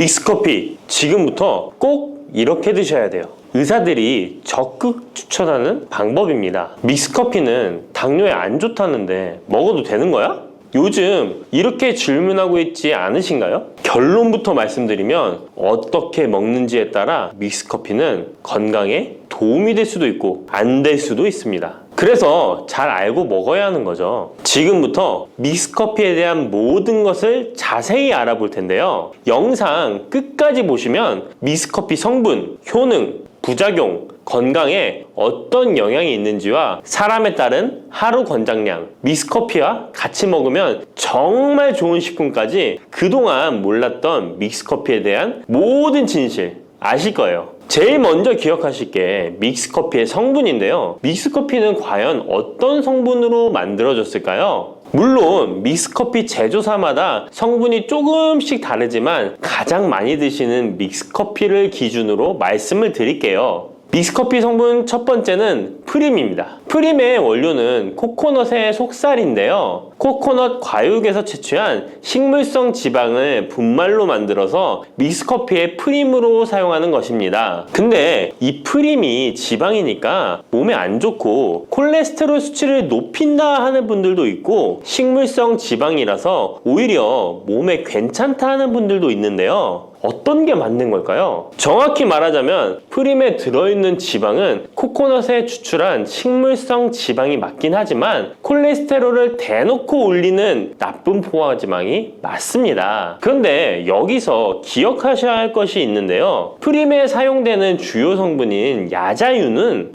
믹스커피 지금부터 꼭 이렇게 드셔야 돼요. 의사들이 적극 추천하는 방법입니다. 믹스커피는 당뇨에 안 좋다는데 먹어도 되는 거야? 요즘 이렇게 질문하고 있지 않으신가요? 결론부터 말씀드리면 어떻게 먹는지에 따라 믹스커피는 건강에 도움이 될 수도 있고 안 될 수도 있습니다. 그래서 잘 알고 먹어야 하는 거죠. 지금부터 믹스커피에 대한 모든 것을 자세히 알아볼 텐데요. 영상 끝까지 보시면 믹스커피 성분, 효능, 부작용, 건강에 어떤 영향이 있는지와 사람에 따른 하루 권장량, 믹스커피와 같이 먹으면 정말 좋은 식품까지 그동안 몰랐던 믹스커피에 대한 모든 진실 아실 거예요. 제일 먼저 기억하실 게 믹스커피의 성분인데요. 믹스커피는 과연 어떤 성분으로 만들어졌을까요? 물론 믹스커피 제조사마다 성분이 조금씩 다르지만 가장 많이 드시는 믹스커피를 기준으로 말씀을 드릴게요. 믹스커피 성분 첫 번째는 프림입니다. 프림의 원료는 코코넛의 속살인데요. 코코넛 과육에서 채취한 식물성 지방을 분말로 만들어서 믹스커피의 프림으로 사용하는 것입니다. 근데 이 프림이 지방이니까 몸에 안 좋고 콜레스테롤 수치를 높인다 하는 분들도 있고 식물성 지방이라서 오히려 몸에 괜찮다 하는 분들도 있는데요. 어떤 게 맞는 걸까요? 정확히 말하자면 프림에 들어있는 지방은 코코넛에 추출한 식물성 지방이 맞긴 하지만 콜레스테롤을 대놓고 올리는 나쁜 포화지방이 맞습니다. 그런데 여기서 기억하셔야 할 것이 있는데요. 프림에 사용되는 주요 성분인 야자유는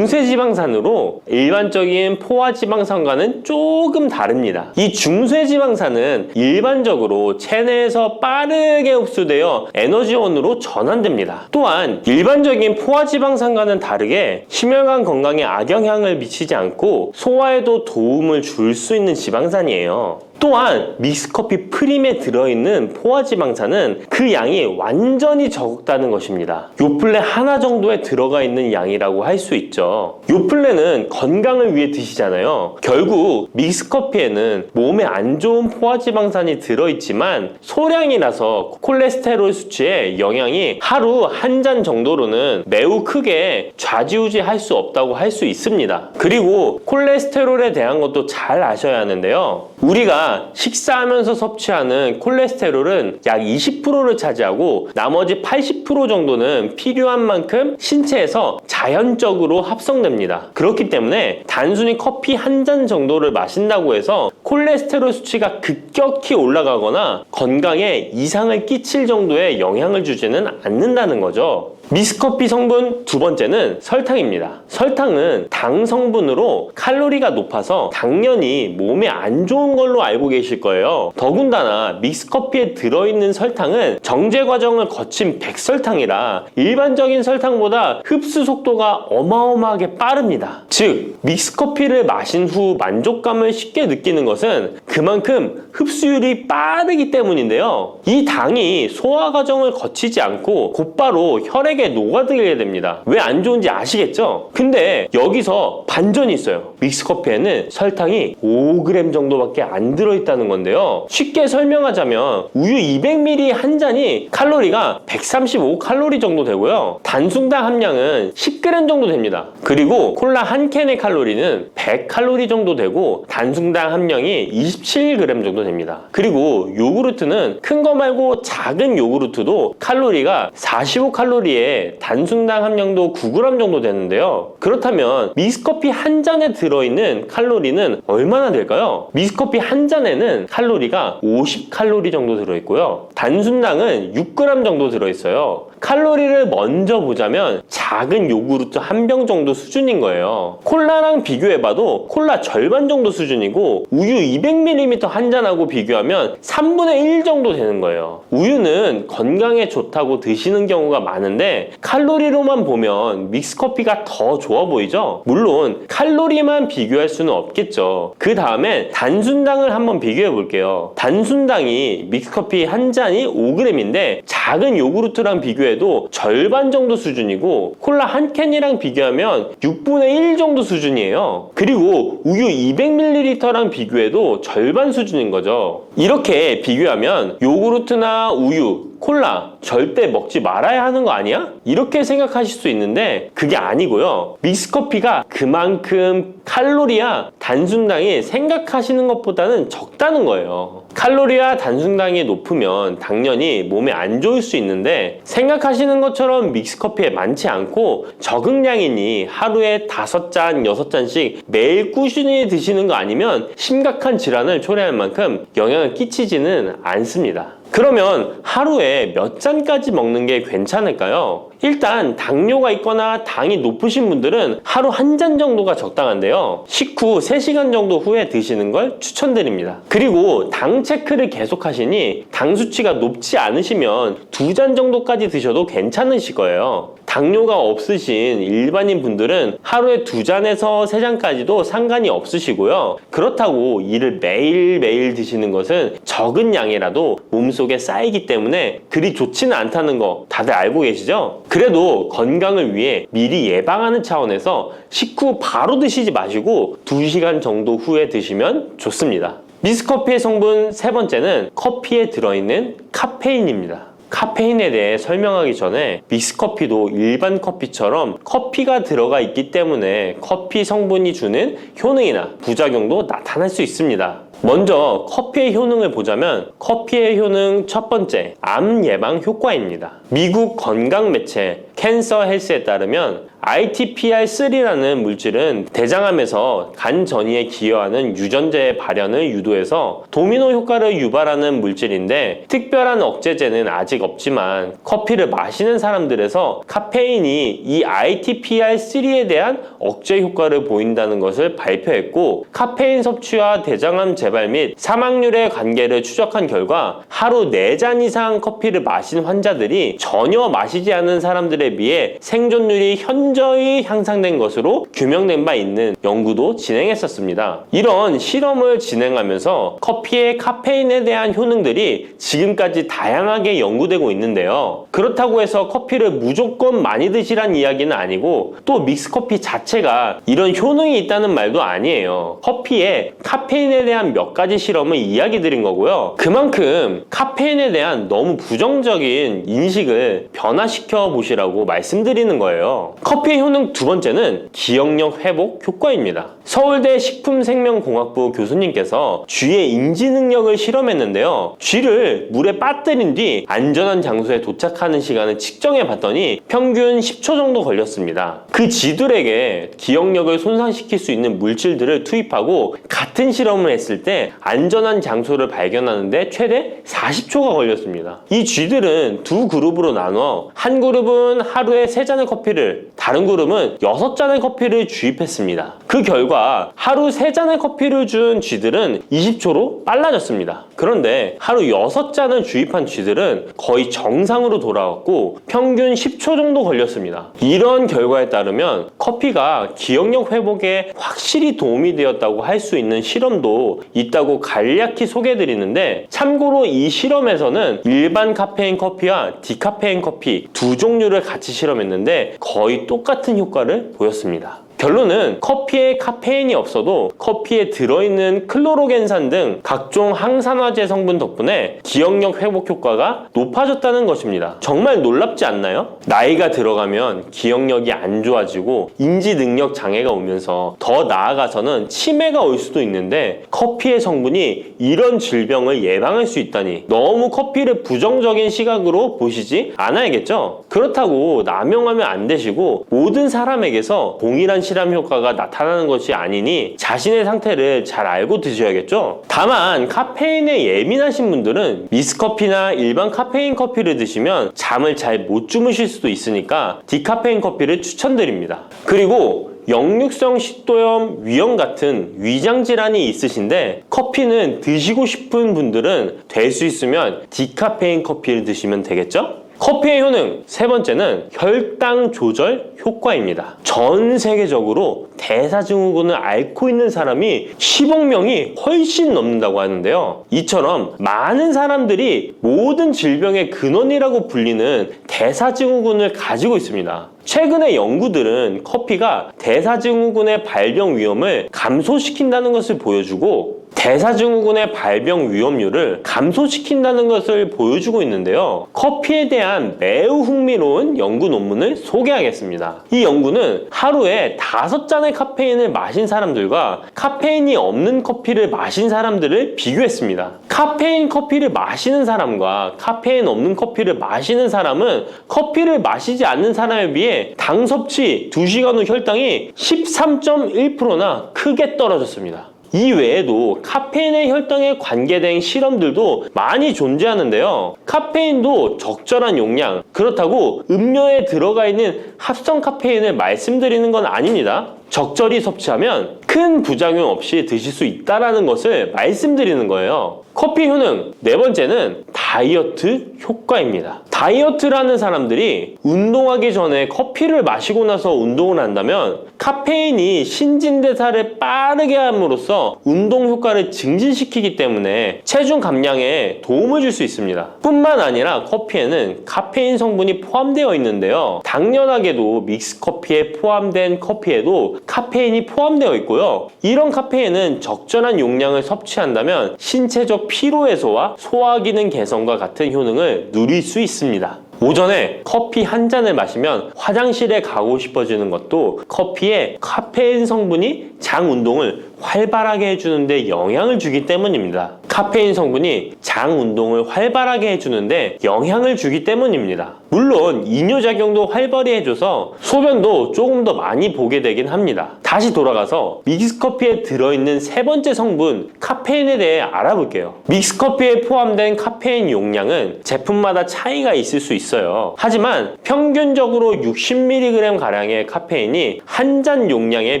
중쇄지방산으로 일반적인 포화지방산과는 조금 다릅니다. 이 중쇄지방산은 일반적으로 체내에서 빠르게 흡수되어 에너지원으로 전환됩니다. 또한 일반적인 포화지방산과는 다르게 심혈관 건강에 악영향을 미치지 않고 소화에도 도움을 줄 수 있는 지방산이에요. 또한 믹스커피 프림에 들어있는 포화지방산은 그 양이 완전히 적다는 것입니다. 요플레 하나 정도에 들어가 있는 양이라고 할 수 있죠. 요플레는 건강을 위해 드시잖아요. 결국 믹스커피에는 몸에 안 좋은 포화지방산이 들어있지만 소량이라서 콜레스테롤 수치에 영향이 하루 한 잔 정도로는 매우 크게 좌지우지할 수 없다고 할 수 있습니다. 그리고 콜레스테롤에 대한 것도 잘 아셔야 하는데요. 우리가 식사하면서 섭취하는 콜레스테롤은 약 20%를 차지하고 나머지 80% 정도는 필요한 만큼 신체에서 자연적으로 합성됩니다. 그렇기 때문에 단순히 커피 한 잔 정도를 마신다고 해서 콜레스테롤 수치가 급격히 올라가거나 건강에 이상을 끼칠 정도의 영향을 주지는 않는다는 거죠. 믹스커피 성분 두 번째는 설탕입니다. 설탕은 당 성분으로 칼로리가 높아서 당연히 몸에 안 좋은 걸로 알고 계실 거예요. 더군다나 믹스커피에 들어있는 설탕은 정제 과정을 거친 백설탕이라 일반적인 설탕보다 흡수 속도가 어마어마하게 빠릅니다. 즉 믹스커피를 마신 후 만족감을 쉽게 느끼는 것은 그만큼 흡수율이 빠르기 때문인데요. 이 당이 소화 과정을 거치지 않고 곧바로 혈액에 녹아들게 됩니다. 왜 안 좋은지 아시겠죠? 근데 여기서 반전이 있어요. 믹스커피에는 설탕이 5g 정도밖에 안 들어있다는 건데요. 쉽게 설명하자면 우유 200ml 한 잔이 칼로리가 135칼로리 정도 되고요. 단순당 함량은 10g 정도 됩니다. 그리고 콜라 한 캔의 칼로리는 100칼로리 정도 되고 단순당 함량이 27g 정도 됩니다. 그리고 요구르트는 큰 거 말고 작은 요구르트도 칼로리가 45칼로리에 단순당 함량도 9g 정도 되는데요. 그렇다면 믹스커피 한 잔에 들어있는 칼로리는 얼마나 될까요? 믹스커피 한 잔에는 칼로리가 50칼로리 정도 들어있고요. 단순당은 6g 정도 들어있어요. 칼로리를 먼저 보자면 작은 요구르트 한 병 정도 수준인 거예요. 콜라랑 비교해봐도 콜라 절반 정도 수준이고 우유 200ml 한 잔하고 비교하면 3분의 1 정도 되는 거예요. 우유는 건강에 좋다고 드시는 경우가 많은데 칼로리로만 보면 믹스커피가 더 좋아 보이죠? 물론 칼로리만 비교할 수는 없겠죠. 그 다음에 단순당을 한번 비교해 볼게요. 단순당이 믹스커피 한 잔이 5g인데 작은 요구르트랑 비교해도 절반 정도 수준이고 콜라 한 캔이랑 비교하면 6분의 1 정도 수준이에요. 그리고 우유 200ml랑 비교해도 절반 수준인 거죠. 이렇게 비교하면 요구르트나 우유, 콜라 절대 먹지 말아야 하는 거 아니야? 이렇게 생각하실 수 있는데 그게 아니고요. 믹스커피가 그만큼 칼로리와 단순당이 생각하시는 것보다는 적다는 거예요. 칼로리와 단순당이 높으면 당연히 몸에 안 좋을 수 있는데 생각하시는 것처럼 믹스커피에 많지 않고 적응량이니 하루에 5잔, 6잔씩 매일 꾸준히 드시는 거 아니면 심각한 질환을 초래할 만큼 영향을 끼치지는 않습니다. 그러면 하루에 몇 잔까지 먹는 게 괜찮을까요? 일단 당뇨가 있거나 당이 높으신 분들은 하루 1잔 정도가 적당한데요. 식후 3시간 정도 후에 드시는 걸 추천드립니다. 그리고 당 체크를 계속 하시니 당 수치가 높지 않으시면 2잔 정도까지 드셔도 괜찮으실 거예요. 당뇨가 없으신 일반인 분들은 하루에 2잔에서 3잔까지도 상관이 없으시고요. 그렇다고 이를 매일매일 드시는 것은 적은 양이라도 몸속에 쌓이기 때문에 그리 좋지는 않다는 거 다들 알고 계시죠? 그래도 건강을 위해 미리 예방하는 차원에서 식후 바로 드시지 마시고 2시간 정도 후에 드시면 좋습니다. 믹스커피의 성분 3번째는 커피에 들어있는 카페인입니다. 카페인에 대해 설명하기 전에 믹스커피도 일반 커피처럼 커피가 들어가 있기 때문에 커피 성분이 주는 효능이나 부작용도 나타날 수 있습니다. 먼저 커피의 효능을 보자면 커피의 효능 첫 번째, 암 예방 효과입니다. 미국 건강 매체 캔서 헬스에 따르면 ITPR3라는 물질은 대장암에서 간 전이에 기여하는 유전자의 발현을 유도해서 도미노 효과를 유발하는 물질인데 특별한 억제제는 아직 없지만 커피를 마시는 사람들에서 카페인이 이 ITPR3에 대한 억제 효과를 보인다는 것을 발표했고 카페인 섭취와 대장암 재발 및 사망률의 관계를 추적한 결과 하루 4잔 이상 커피를 마신 환자들이 전혀 마시지 않은 사람들에 비해 생존율이 현저히 향상된 것으로 규명된 바 있는 연구도 진행했었습니다. 이런 실험을 진행하면서 커피의 카페인에 대한 효능들이 지금까지 다양하게 연구되고 있는데요. 그렇다고 해서 커피를 무조건 많이 드시란 이야기는 아니고 또 믹스커피 자체가 이런 효능이 있다는 말도 아니에요. 커피에 카페인에 대한 몇 가지 실험을 이야기 드린 거고요. 그만큼 카페인에 대한 너무 부정적인 인식을 변화시켜 보시라고 말씀드리는 거예요. 커피의 효능 두 번째는 기억력 회복 효과입니다. 서울대 식품생명공학부 교수님께서 쥐의 인지 능력을 실험했는데요. 쥐를 물에 빠뜨린 뒤 안전한 장소에 도착하는 시간을 측정해 봤더니 평균 10초 정도 걸렸습니다. 그 쥐들에게 기억력을 손상시킬 수 있는 물질들을 투입하고 같은 실험을 했을 때 안전한 장소를 발견하는데 최대 40초가 걸렸습니다. 이 쥐들은 두 그룹으로 나눠 한 그룹은 하루에 3잔의 커피를, 다른 그룹은 6잔의 커피를 주입했습니다. 그 결과 하루 3잔의 커피를 준 쥐들은 20초로 빨라졌습니다. 그런데 하루 6잔을 주입한 쥐들은 거의 정상으로 돌아왔고 평균 10초 정도 걸렸습니다. 이런 결과에 따르면 커피가 기억력 회복에 확실히 도움이 되었다고 할 수 있는 실험도 있다고 간략히 소개해드리는데 참고로 이 실험에서는 일반 카페인 커피와 디카페인 커피 두 종류를 같이 실험했는데 거의 똑같은 효과를 보였습니다. 결론은 커피에 카페인이 없어도 커피에 들어있는 클로로겐산 등 각종 항산화제 성분 덕분에 기억력 회복 효과가 높아졌다는 것입니다. 정말 놀랍지 않나요? 나이가 들어가면 기억력이 안 좋아지고 인지 능력 장애가 오면서 더 나아가서는 치매가 올 수도 있는데 커피의 성분이 이런 질병을 예방할 수 있다니 너무 커피를 부정적인 시각으로 보시지 않아야겠죠? 그렇다고 남용하면 안 되시고 모든 사람에게서 동일한 실험 효과가 나타나는 것이 아니니 자신의 상태를 잘 알고 드셔야겠죠? 다만 카페인에 예민하신 분들은 믹스커피나 일반 카페인 커피를 드시면 잠을 잘 못 주무실 수도 있으니까 디카페인 커피를 추천드립니다. 그리고 역류성 식도염, 위염 같은 위장 질환이 있으신데 커피는 드시고 싶은 분들은 될 수 있으면 디카페인 커피를 드시면 되겠죠? 커피의 효능 세 번째는 혈당 조절 효과입니다. 전 세계적으로 대사증후군을 앓고 있는 사람이 10억 명이 훨씬 넘는다고 하는데요. 이처럼 많은 사람들이 모든 질병의 근원이라고 불리는 대사증후군을 가지고 있습니다. 최근의 연구들은 커피가 대사증후군의 발병 위험을 감소시킨다는 것을 보여주고 대사증후군의 발병 위험률을 감소시킨다는 것을 보여주고 있는데요. 커피에 대한 매우 흥미로운 연구 논문을 소개하겠습니다. 이 연구는 하루에 5잔의 카페인을 마신 사람들과 카페인이 없는 커피를 마신 사람들을 비교했습니다. 카페인 커피를 마시는 사람과 카페인 없는 커피를 마시는 사람은 커피를 마시지 않는 사람에 비해 당 섭취 2시간 후 혈당이 13.1%나 크게 떨어졌습니다. 이 외에도 카페인의 혈당에 관계된 실험들도 많이 존재하는데요. 카페인도 적절한 용량, 그렇다고 음료에 들어가 있는 합성 카페인을 말씀드리는 건 아닙니다. 적절히 섭취하면 큰 부작용 없이 드실 수 있다는 것을 말씀드리는 거예요. 커피 효능, 네 번째는 다이어트 효과입니다. 다이어트라는 사람들이 운동하기 전에 커피를 마시고 나서 운동을 한다면 카페인이 신진대사를 빠르게 함으로써 운동 효과를 증진시키기 때문에 체중 감량에 도움을 줄 수 있습니다. 뿐만 아니라 커피에는 카페인 성분이 포함되어 있는데요. 당연하게도 믹스커피에 포함된 커피에도 카페인이 포함되어 있고요. 이런 카페인은 적절한 용량을 섭취한다면 신체적 피로 해소와 소화 기능 개선과 같은 효능을 누릴 수 있습니다. 오전에 커피 한 잔을 마시면 화장실에 가고 싶어지는 것도 커피에 카페인 성분이 장 운동을 활발하게 해주는데 영향을 주기 때문입니다. 카페인 성분이 장 운동을 활발하게 해주는데 영향을 주기 때문입니다. 물론 이뇨작용도 활발히 해줘서 소변도 조금 더 많이 보게 되긴 합니다. 다시 돌아가서 믹스커피에 들어있는 세 번째 성분 카페인에 대해 알아볼게요. 믹스커피에 포함된 카페인 용량은 제품마다 차이가 있을 수 있어요. 하지만 평균적으로 60mg 가량의 카페인이 한 잔 용량의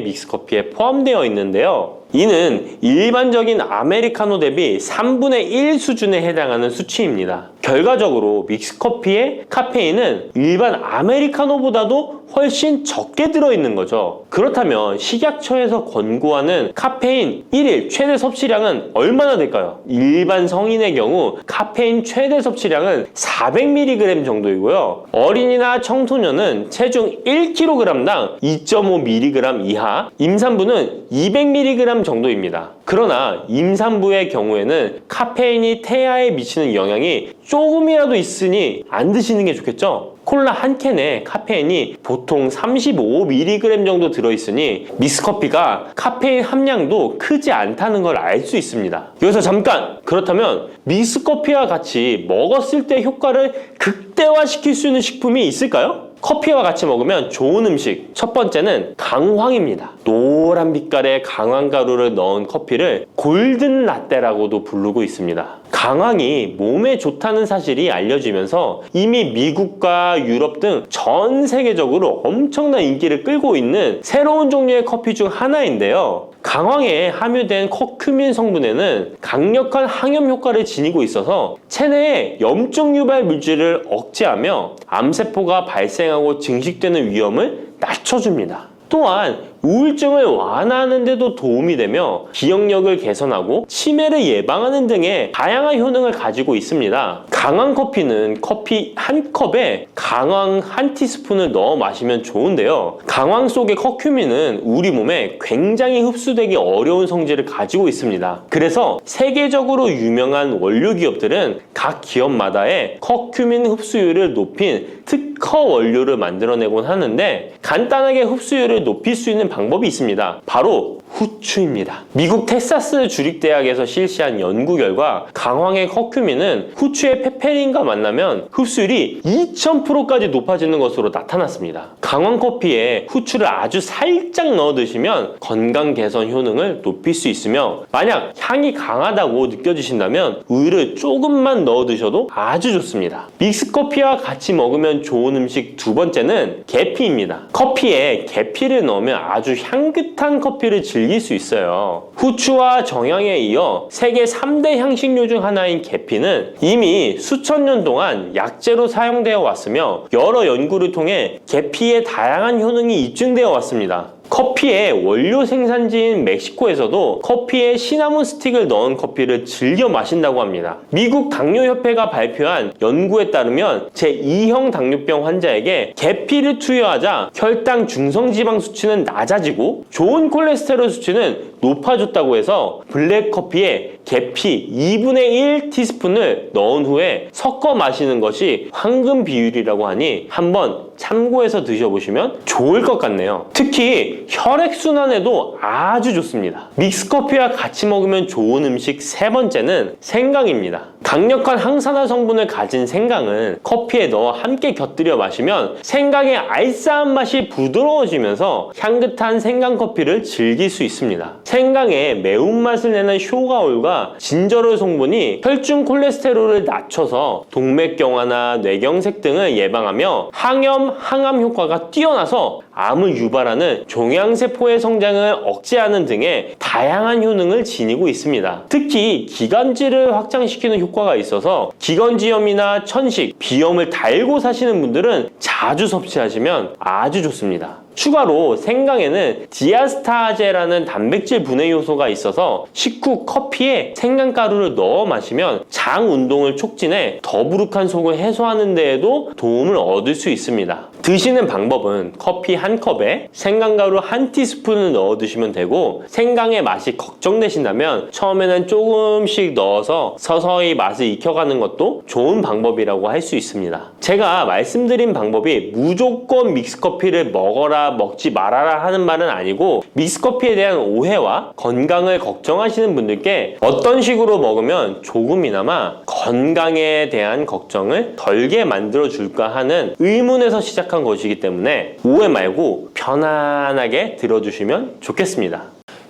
믹스커피에 포함되어 있는데요. 이는 일반적인 아메리카노 대비 3분의 1 수준에 해당하는 수치입니다. 결과적으로 믹스커피의 카페인은 일반 아메리카노보다도 훨씬 적게 들어있는 거죠. 그렇다면 식약처에서 권고하는 카페인 1일 최대 섭취량은 얼마나 될까요? 일반 성인의 경우 카페인 최대 섭취량은 400mg 정도이고요. 어린이나 청소년은 체중 1kg당 2.5mg 이하, 임산부는 200mg 정도입니다. 그러나 임산부의 경우에는 카페인이 태아에 미치는 영향이 조금이라도 있으니 안 드시는 게 좋겠죠? 콜라 한 캔에 카페인이 보통 35mg 정도 들어있으니 믹스커피가 카페인 함량도 크지 않다는 걸 알 수 있습니다. 여기서 잠깐! 그렇다면 믹스커피와 같이 먹었을 때 효과를 극대화시킬 수 있는 식품이 있을까요? 커피와 같이 먹으면 좋은 음식, 첫 번째는 강황입니다. 노란 빛깔의 강황가루를 넣은 커피를 골든 라떼라고도 부르고 있습니다. 강황이 몸에 좋다는 사실이 알려지면서 이미 미국과 유럽 등 전 세계적으로 엄청난 인기를 끌고 있는 새로운 종류의 커피 중 하나인데요. 강황에 함유된 커큐민 성분에는 강력한 항염 효과를 지니고 있어서 체내의 염증 유발 물질을 억제하며 암세포가 발생하고 증식되는 위험을 낮춰줍니다. 또한 우울증을 완화하는 데도 도움이 되며 기억력을 개선하고 치매를 예방하는 등의 다양한 효능을 가지고 있습니다. 강황 커피는 커피 한 컵에 강황 한 티스푼을 넣어 마시면 좋은데요. 강황 속의 커큐민은 우리 몸에 굉장히 흡수되기 어려운 성질을 가지고 있습니다. 그래서 세계적으로 유명한 원료 기업들은 각 기업마다의 커큐민 흡수율을 높인 특허 원료를 만들어내곤 하는데 간단하게 흡수율을 높일 수 있는 방법이 있습니다. 바로 후추입니다. 미국 텍사스 주립대학에서 실시한 연구 결과 강황의 커큐민은 후추의 페페린과 만나면 흡수율이 2000%까지 높아지는 것으로 나타났습니다. 강황 커피에 후추를 아주 살짝 넣어 드시면 건강 개선 효능을 높일 수 있으며 만약 향이 강하다고 느껴지신다면 우유를 조금만 넣어 드셔도 아주 좋습니다. 믹스커피와 같이 먹으면 좋은 음식 두 번째는 계피입니다. 커피에 계피를 넣으면 아주 향긋한 커피를 즐길 수 있어요. 후추와 정향에 이어 세계 3대 향신료 중 하나인 계피는 이미 수천 년 동안 약재로 사용되어 왔으며 여러 연구를 통해 계피의 다양한 효능이 입증되어 왔습니다. 커피의 원료 생산지인 멕시코에서도 커피에 시나몬 스틱을 넣은 커피를 즐겨 마신다고 합니다. 미국 당뇨협회가 발표한 연구에 따르면 제2형 당뇨병 환자에게 계피를 투여하자 혈당 중성지방 수치는 낮아지고 좋은 콜레스테롤 수치는 높아졌다고 해서 블랙커피에 계피 2분의 1 티스푼을 넣은 후에 섞어 마시는 것이 황금 비율이라고 하니 한번 참고해서 드셔보시면 좋을 것 같네요. 특히 혈액순환에도 아주 좋습니다. 믹스커피와 같이 먹으면 좋은 음식 세 번째는 생강입니다. 강력한 항산화 성분을 가진 생강은 커피에 넣어 함께 곁들여 마시면 생강의 알싸한 맛이 부드러워지면서 향긋한 생강커피를 즐길 수 있습니다. 생강의 매운맛을 내는 쇼가올과 진저롤 성분이 혈중 콜레스테롤을 낮춰서 동맥경화나 뇌경색 등을 예방하며 항염, 항암 효과가 뛰어나서 암을 유발하는 종양세포의 성장을 억제하는 등의 다양한 효능을 지니고 있습니다. 특히 기관지를 확장시키는 효과가 있어서 기관지염이나 천식, 비염을 달고 사시는 분들은 자주 섭취하시면 아주 좋습니다. 추가로 생강에는 디아스타제라는 단백질 분해 요소가 있어서 식후 커피에 생강가루를 넣어 마시면 장 운동을 촉진해 더부룩한 속을 해소하는 데에도 도움을 얻을 수 있습니다. 드시는 방법은 커피 한 컵에 생강가루 한 티스푼을 넣어 드시면 되고, 생강의 맛이 걱정되신다면 처음에는 조금씩 넣어서 서서히 맛을 익혀가는 것도 좋은 방법이라고 할 수 있습니다. 제가 말씀드린 방법이 무조건 믹스커피를 먹어라 먹지 말아라 하는 말은 아니고, 믹스커피에 대한 오해와 건강을 걱정하시는 분들께 어떤 식으로 먹으면 조금이나마 건강에 대한 걱정을 덜게 만들어 줄까 하는 의문에서 시작한 것이기 때문에 오해 말고 편안하게 들어주시면 좋겠습니다.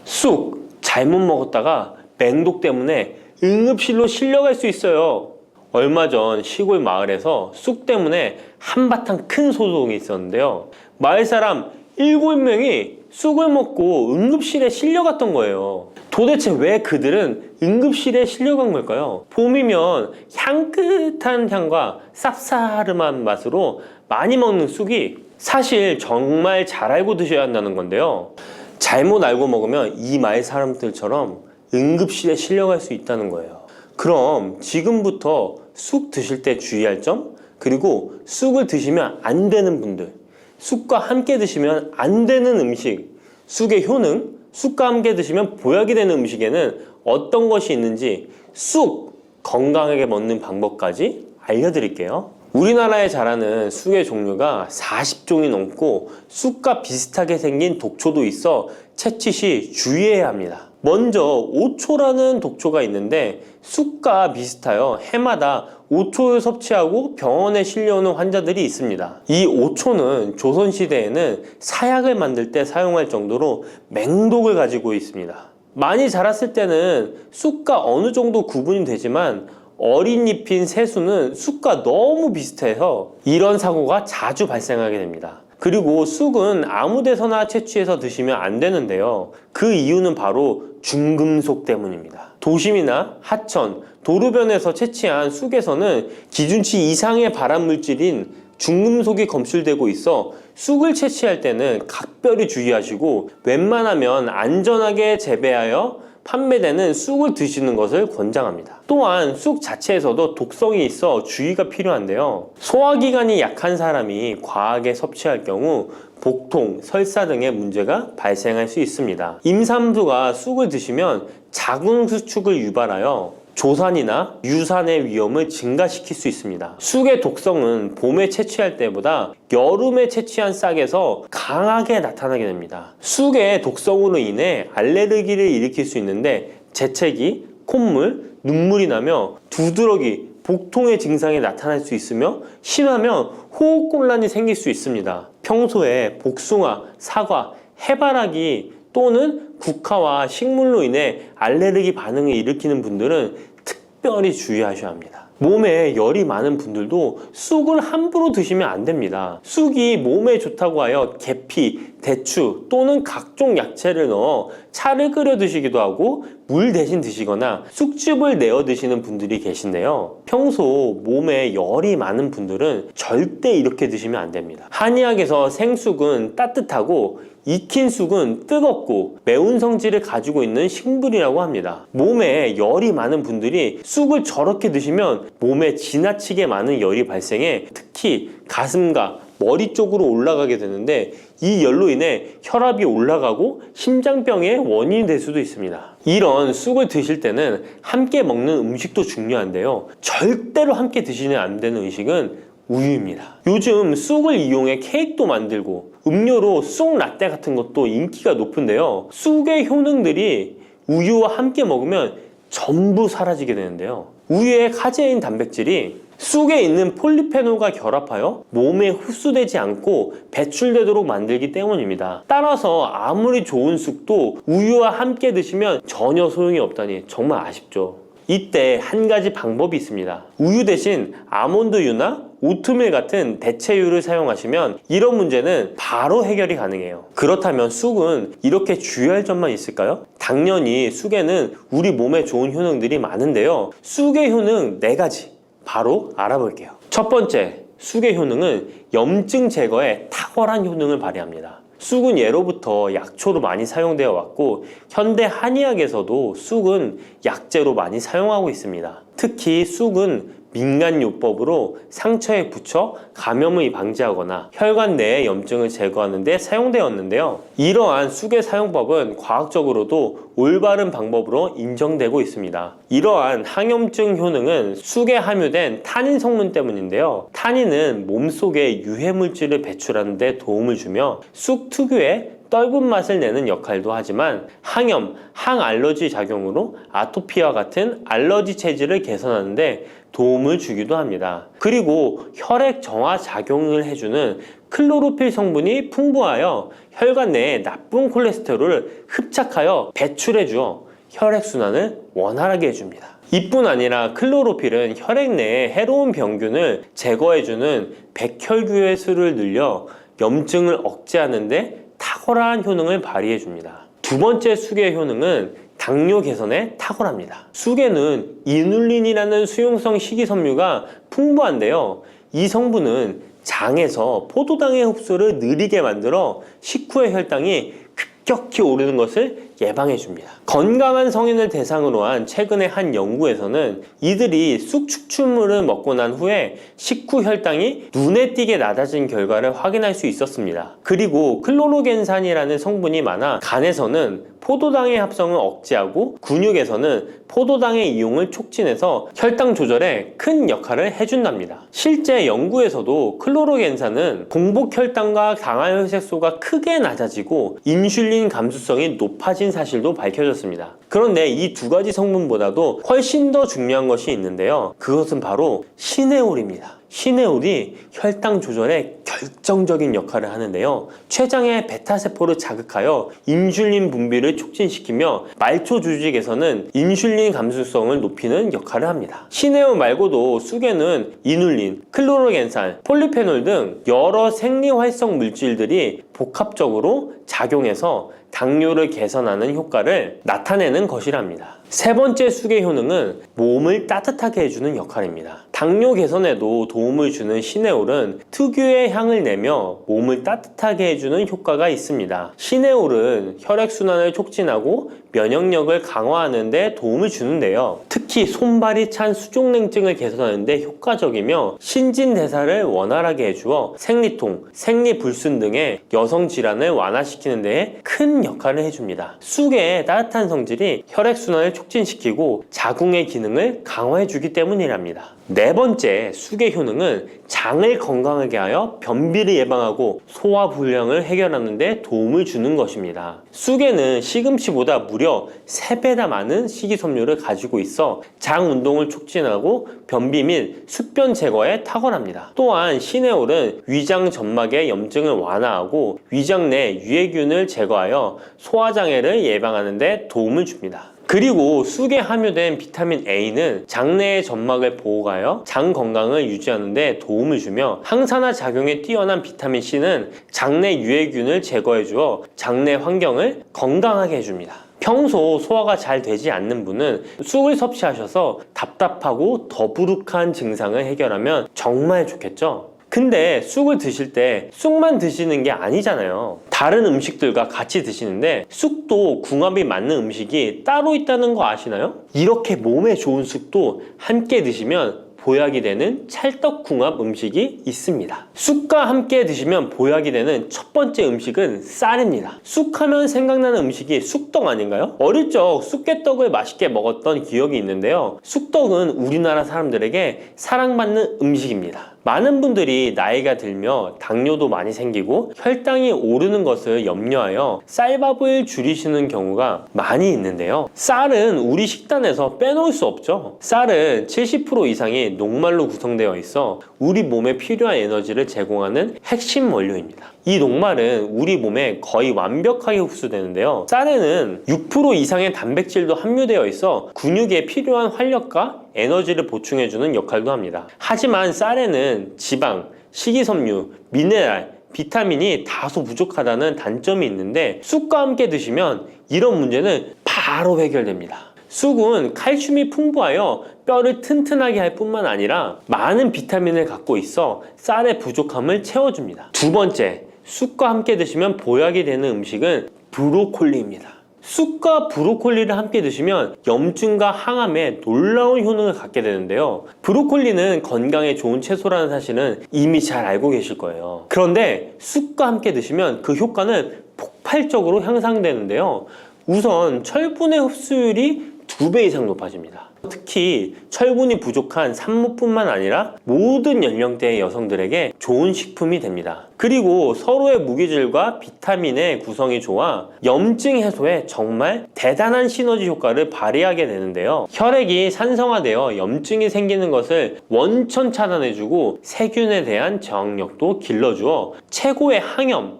쑥 잘못 먹었다가 맹독 때문에 응급실로 실려갈 수 있어요. 얼마 전 시골 마을에서 쑥 때문에 한바탕 큰 소동이 있었는데요. 마을 사람 7명이 쑥을 먹고 응급실에 실려갔던 거예요. 도대체 왜 그들은 응급실에 실려간 걸까요? 봄이면 향긋한 향과 쌉싸름한 맛으로 많이 먹는 쑥이 사실 정말 잘 알고 드셔야 한다는 건데요. 잘못 알고 먹으면 이 마을 사람들처럼 응급실에 실려갈 수 있다는 거예요. 그럼 지금부터 쑥 드실 때 주의할 점, 그리고 쑥을 드시면 안 되는 분들, 쑥과 함께 드시면 안 되는 음식, 쑥의 효능, 쑥과 함께 드시면 보약이 되는 음식에는 어떤 것이 있는지 쑥 건강하게 먹는 방법까지 알려드릴게요. 우리나라에 자라는 쑥의 종류가 40종이 넘고 쑥과 비슷하게 생긴 독초도 있어 채취 시 주의해야 합니다. 먼저 오초라는 독초가 있는데 쑥과 비슷하여 해마다 오초를 섭취하고 병원에 실려오는 환자들이 있습니다. 이 오초는 조선시대에는 사약을 만들 때 사용할 정도로 맹독을 가지고 있습니다. 많이 자랐을 때는 쑥과 어느 정도 구분이 되지만 어린 잎인 새수는 쑥과 너무 비슷해서 이런 사고가 자주 발생하게 됩니다. 그리고 쑥은 아무 데서나 채취해서 드시면 안 되는데요. 그 이유는 바로 중금속 때문입니다. 도심이나 하천, 도로변에서 채취한 쑥에서는 기준치 이상의 발암물질인 중금속이 검출되고 있어 쑥을 채취할 때는 각별히 주의하시고 웬만하면 안전하게 재배하여 판매되는 쑥을 드시는 것을 권장합니다. 또한 쑥 자체에서도 독성이 있어 주의가 필요한데요. 소화기관이 약한 사람이 과하게 섭취할 경우 복통, 설사 등의 문제가 발생할 수 있습니다. 임산부가 쑥을 드시면 자궁수축을 유발하여 조산이나 유산의 위험을 증가시킬 수 있습니다. 쑥의 독성은 봄에 채취할 때보다 여름에 채취한 싹에서 강하게 나타나게 됩니다. 쑥의 독성으로 인해 알레르기를 일으킬 수 있는데 재채기, 콧물, 눈물이 나며 두드러기, 복통의 증상이 나타날 수 있으며 심하면 호흡곤란이 생길 수 있습니다. 평소에 복숭아, 사과, 해바라기 또는 국화와 식물로 인해 알레르기 반응을 일으키는 분들은 특별히 주의하셔야 합니다. 몸에 열이 많은 분들도 쑥을 함부로 드시면 안 됩니다. 쑥이 몸에 좋다고 하여 계피, 대추 또는 각종 야채를 넣어 차를 끓여 드시기도 하고 물 대신 드시거나 쑥즙을 내어 드시는 분들이 계신데요. 평소 몸에 열이 많은 분들은 절대 이렇게 드시면 안 됩니다. 한의학에서 생쑥은 따뜻하고 익힌 쑥은 뜨겁고 매운 성질을 가지고 있는 식물이라고 합니다. 몸에 열이 많은 분들이 쑥을 저렇게 드시면 몸에 지나치게 많은 열이 발생해 특히 가슴과 머리 쪽으로 올라가게 되는데 이 열로 인해 혈압이 올라가고 심장병의 원인이 될 수도 있습니다. 이런 쑥을 드실 때는 함께 먹는 음식도 중요한데요. 절대로 함께 드시면 안 되는 음식은 우유입니다. 요즘 쑥을 이용해 케이크도 만들고 음료로 쑥 라떼 같은 것도 인기가 높은데요. 쑥의 효능들이 우유와 함께 먹으면 전부 사라지게 되는데요. 우유의 카제인 단백질이 쑥에 있는 폴리페놀과 결합하여 몸에 흡수되지 않고 배출되도록 만들기 때문입니다. 따라서 아무리 좋은 쑥도 우유와 함께 드시면 전혀 소용이 없다니 정말 아쉽죠. 이때 한 가지 방법이 있습니다. 우유 대신 아몬드유나 오트밀 같은 대체유를 사용하시면 이런 문제는 바로 해결이 가능해요. 그렇다면 쑥은 이렇게 주의할 점만 있을까요? 당연히 쑥에는 우리 몸에 좋은 효능들이 많은데요. 쑥의 효능 4가지 바로 알아볼게요. 첫 번째, 쑥의 효능은 염증 제거에 탁월한 효능을 발휘합니다. 쑥은 예로부터 약초로 많이 사용되어 왔고 현대 한의학에서도 쑥은 약재로 많이 사용하고 있습니다. 특히 쑥은 민간요법으로 상처에 붙여 감염을 방지하거나 혈관 내의 염증을 제거하는 데 사용되었는데요. 이러한 쑥의 사용법은 과학적으로도 올바른 방법으로 인정되고 있습니다. 이러한 항염증 효능은 쑥에 함유된 타닌 성분 때문인데요. 타닌은 몸속에 유해물질을 배출하는 데 도움을 주며 쑥 특유의 떫은 맛을 내는 역할도 하지만 항염, 항알러지 작용으로 아토피와 같은 알러지 체질을 개선하는 데 도움을 주기도 합니다. 그리고 혈액 정화 작용을 해주는 클로로필 성분이 풍부하여 혈관 내에 나쁜 콜레스테롤을 흡착하여 배출해 주어 혈액순환을 원활하게 해줍니다. 이뿐 아니라 클로로필은 혈액 내에 해로운 병균을 제거해주는 백혈구의 수를 늘려 염증을 억제하는 데 탁월한 효능을 발휘해 줍니다. 두 번째 쑥의 효능은 당뇨 개선에 탁월합니다. 쑥에는 이눌린이라는 수용성 식이섬유가 풍부한데요. 이 성분은 장에서 포도당의 흡수를 느리게 만들어 식후의 혈당이 급격히 오르는 것을 예방해 줍니다. 건강한 성인을 대상으로 한 최근의 한 연구에서는 이들이 쑥 추출물을 먹고 난 후에 식후 혈당이 눈에 띄게 낮아진 결과를 확인할 수 있었습니다. 그리고 클로로겐산이라는 성분이 많아 간에서는 포도당의 합성을 억제하고 근육에서는 포도당의 이용을 촉진해서 혈당 조절에 큰 역할을 해준답니다. 실제 연구에서도 클로로겐산은 공복 혈당과 당화혈색소가 크게 낮아지고 인슐린 감수성이 높아진 사실도 밝혀졌습니다. 그런데 이 2가지 성분보다도 훨씬 더 중요한 것이 있는데요. 그것은 바로 시네올입니다. 시네올이 혈당 조절에 결정적인 역할을 하는데요. 췌장의 베타세포를 자극하여 인슐린 분비를 촉진시키며 말초 조직에서는 인슐린 감수성을 높이는 역할을 합니다. 시네올 말고도 쑥에는 이눌린, 클로로겐산, 폴리페놀 등 여러 생리활성 물질들이 복합적으로 작용해서 당뇨를 개선하는 효과를 나타내는 것이랍니다. 세 번째 쑥의 효능은 몸을 따뜻하게 해주는 역할입니다. 당뇨 개선에도 도움을 주는 시네올은 특유의 향을 내며 몸을 따뜻하게 해주는 효과가 있습니다. 시네올은 혈액순환을 촉진하고 면역력을 강화하는 데 도움을 주는데요. 특히 손발이 찬 수족냉증을 개선하는 데 효과적이며 신진대사를 원활하게 해주어 생리통, 생리불순 등의 여성 질환을 완화시키는 데 큰 역할을 해줍니다. 쑥의 따뜻한 성질이 혈액순환을 촉진시키고 자궁의 기능을 강화해주기 때문이랍니다. 네 번째 쑥의 효능은 장을 건강하게 하여 변비를 예방하고 소화불량을 해결하는 데 도움을 주는 것입니다. 쑥에는 시금치보다 무려 3배나 많은 식이섬유를 가지고 있어 장 운동을 촉진하고 변비 및 숙변 제거에 탁월합니다. 또한 시네올은 위장 점막의 염증을 완화하고 위장 내 유해균을 제거하여 소화장애를 예방하는 데 도움을 줍니다. 그리고 쑥에 함유된 비타민 A는 장내의 점막을 보호하여 장 건강을 유지하는 데 도움을 주며 항산화 작용에 뛰어난 비타민 C는 장내 유해균을 제거해 주어 장내 환경을 건강하게 해줍니다. 평소 소화가 잘 되지 않는 분은 쑥을 섭취하셔서 답답하고 더부룩한 증상을 해결하면 정말 좋겠죠? 근데 쑥을 드실 때 쑥만 드시는 게 아니잖아요. 다른 음식들과 같이 드시는데 쑥도 궁합이 맞는 음식이 따로 있다는 거 아시나요? 이렇게 몸에 좋은 쑥도 함께 드시면 보약이 되는 찰떡궁합 음식이 있습니다. 쑥과 함께 드시면 보약이 되는 첫 번째 음식은 쌀입니다. 쑥하면 생각나는 음식이 쑥떡 아닌가요? 어릴 적 쑥개떡을 맛있게 먹었던 기억이 있는데요. 쑥떡은 우리나라 사람들에게 사랑받는 음식입니다. 많은 분들이 나이가 들며 당뇨도 많이 생기고 혈당이 오르는 것을 염려하여 쌀밥을 줄이시는 경우가 많이 있는데요. 쌀은 우리 식단에서 빼놓을 수 없죠. 쌀은 70% 이상이 녹말로 구성되어 있어 우리 몸에 필요한 에너지를 제공하는 핵심 원료입니다. 이 녹말은 우리 몸에 거의 완벽하게 흡수되는데요. 쌀에는 6% 이상의 단백질도 함유되어 있어 근육에 필요한 활력과 에너지를 보충해주는 역할도 합니다. 하지만 쌀에는 지방, 식이섬유, 미네랄, 비타민이 다소 부족하다는 단점이 있는데 쑥과 함께 드시면 이런 문제는 바로 해결됩니다. 쑥은 칼슘이 풍부하여 뼈를 튼튼하게 할 뿐만 아니라 많은 비타민을 갖고 있어 쌀의 부족함을 채워줍니다. 두 번째, 쑥과 함께 드시면 보약이 되는 음식은 브로콜리입니다. 쑥과 브로콜리를 함께 드시면 염증과 항암에 놀라운 효능을 갖게 되는데요. 브로콜리는 건강에 좋은 채소라는 사실은 이미 잘 알고 계실 거예요. 그런데 쑥과 함께 드시면 그 효과는 폭발적으로 향상되는데요. 우선 철분의 흡수율이 2배 이상 높아집니다. 특히 철분이 부족한 산모뿐만 아니라 모든 연령대의 여성들에게 좋은 식품이 됩니다. 그리고 서로의 무기질과 비타민의 구성이 좋아 염증 해소에 정말 대단한 시너지 효과를 발휘하게 되는데요. 혈액이 산성화되어 염증이 생기는 것을 원천 차단해주고 세균에 대한 저항력도 길러주어 최고의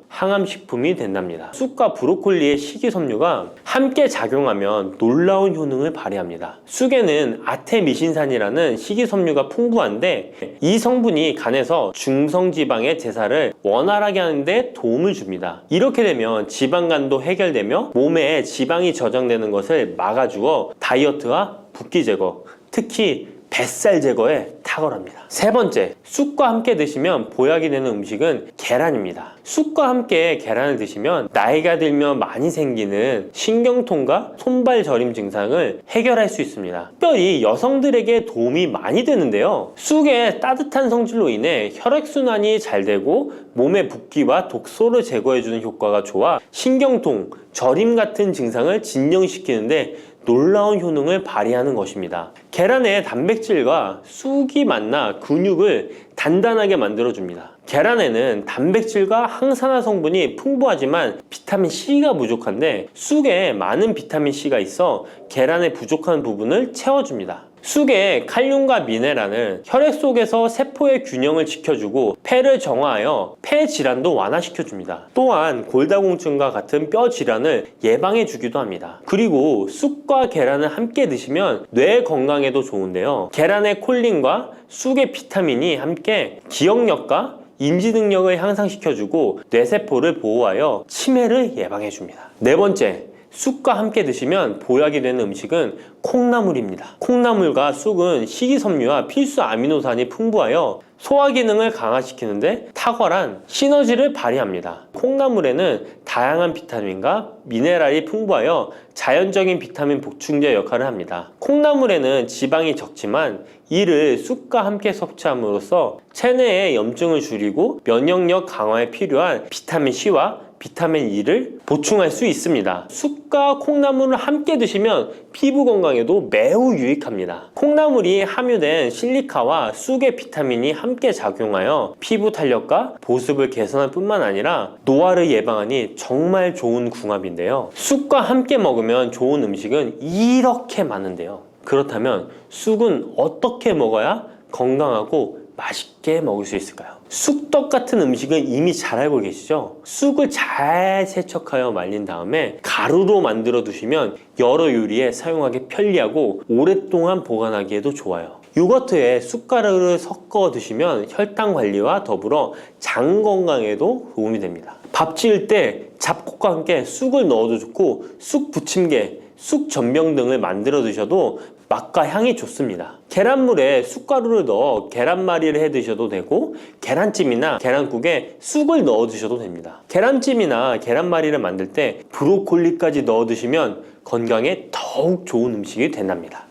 항암식품이 된답니다. 쑥과 브로콜리의 식이섬유가 함께 작용하면 놀라운 효능을 발휘합니다. 쑥에는 아테미신산이라는 식이섬유가 풍부한데 이 성분이 간에서 중성지방의 대사를 원활하게 하는데 도움을 줍니다. 이렇게 되면 지방간도 해결되며 몸에 지방이 저장되는 것을 막아주어 다이어트와 붓기 제거, 특히 뱃살 제거에 탁월합니다. 세 번째, 쑥과 함께 드시면 보약이 되는 음식은 계란입니다. 쑥과 함께 계란을 드시면 나이가 들면 많이 생기는 신경통과 손발 저림 증상을 해결할 수 있습니다. 특별히 여성들에게 도움이 많이 되는데요. 쑥의 따뜻한 성질로 인해 혈액순환이 잘 되고 몸의 붓기와 독소를 제거해주는 효과가 좋아 신경통, 저림 같은 증상을 진정시키는데 놀라운 효능을 발휘하는 것입니다. 계란의 단백질과 쑥이 만나 근육을 단단하게 만들어줍니다. 계란에는 단백질과 항산화 성분이 풍부하지만 비타민C가 부족한데 쑥에 많은 비타민C가 있어 계란의 부족한 부분을 채워줍니다. 쑥의 칼륨과 미네랄은 혈액 속에서 세포의 균형을 지켜주고 폐를 정화하여 폐 질환도 완화시켜줍니다. 또한 골다공증과 같은 뼈 질환을 예방해주기도 합니다. 그리고 쑥과 계란을 함께 드시면 뇌 건강에도 좋은데요. 계란의 콜린과 쑥의 비타민이 함께 기억력과 인지 능력을 향상시켜주고 뇌세포를 보호하여 치매를 예방해줍니다. 네 번째, 쑥과 함께 드시면 보약이 되는 음식은 콩나물입니다. 콩나물과 쑥은 식이섬유와 필수 아미노산이 풍부하여 소화 기능을 강화시키는데 탁월한 시너지를 발휘합니다. 콩나물에는 다양한 비타민과 미네랄이 풍부하여 자연적인 비타민 보충제 역할을 합니다. 콩나물에는 지방이 적지만 이를 쑥과 함께 섭취함으로써 체내의 염증을 줄이고 면역력 강화에 필요한 비타민C와 비타민 E를 보충할 수 있습니다. 쑥과 콩나물을 함께 드시면 피부 건강에도 매우 유익합니다. 콩나물이 함유된 실리카와 쑥의 비타민이 함께 작용하여 피부 탄력과 보습을 개선할 뿐만 아니라 노화를 예방하니 정말 좋은 궁합인데요. 쑥과 함께 먹으면 좋은 음식은 이렇게 많은데요. 그렇다면 쑥은 어떻게 먹어야 건강하고 맛있게 먹을 수 있을까요? 쑥떡 같은 음식은 이미 잘 알고 계시죠? 쑥을 잘 세척하여 말린 다음에 가루로 만들어 두시면 여러 요리에 사용하기 편리하고 오랫동안 보관하기에도 좋아요. 요거트에 쑥가루를 섞어 드시면 혈당 관리와 더불어 장 건강에도 도움이 됩니다. 밥 지을 때 잡곡과 함께 쑥을 넣어도 좋고 쑥 부침개, 쑥 전병 등을 만들어 드셔도 맛과 향이 좋습니다. 계란물에 쑥가루를 넣어 계란말이를 해 드셔도 되고 계란찜이나 계란국에 쑥을 넣어 드셔도 됩니다. 계란찜이나 계란말이를 만들 때 브로콜리까지 넣어 드시면 건강에 더욱 좋은 음식이 된답니다.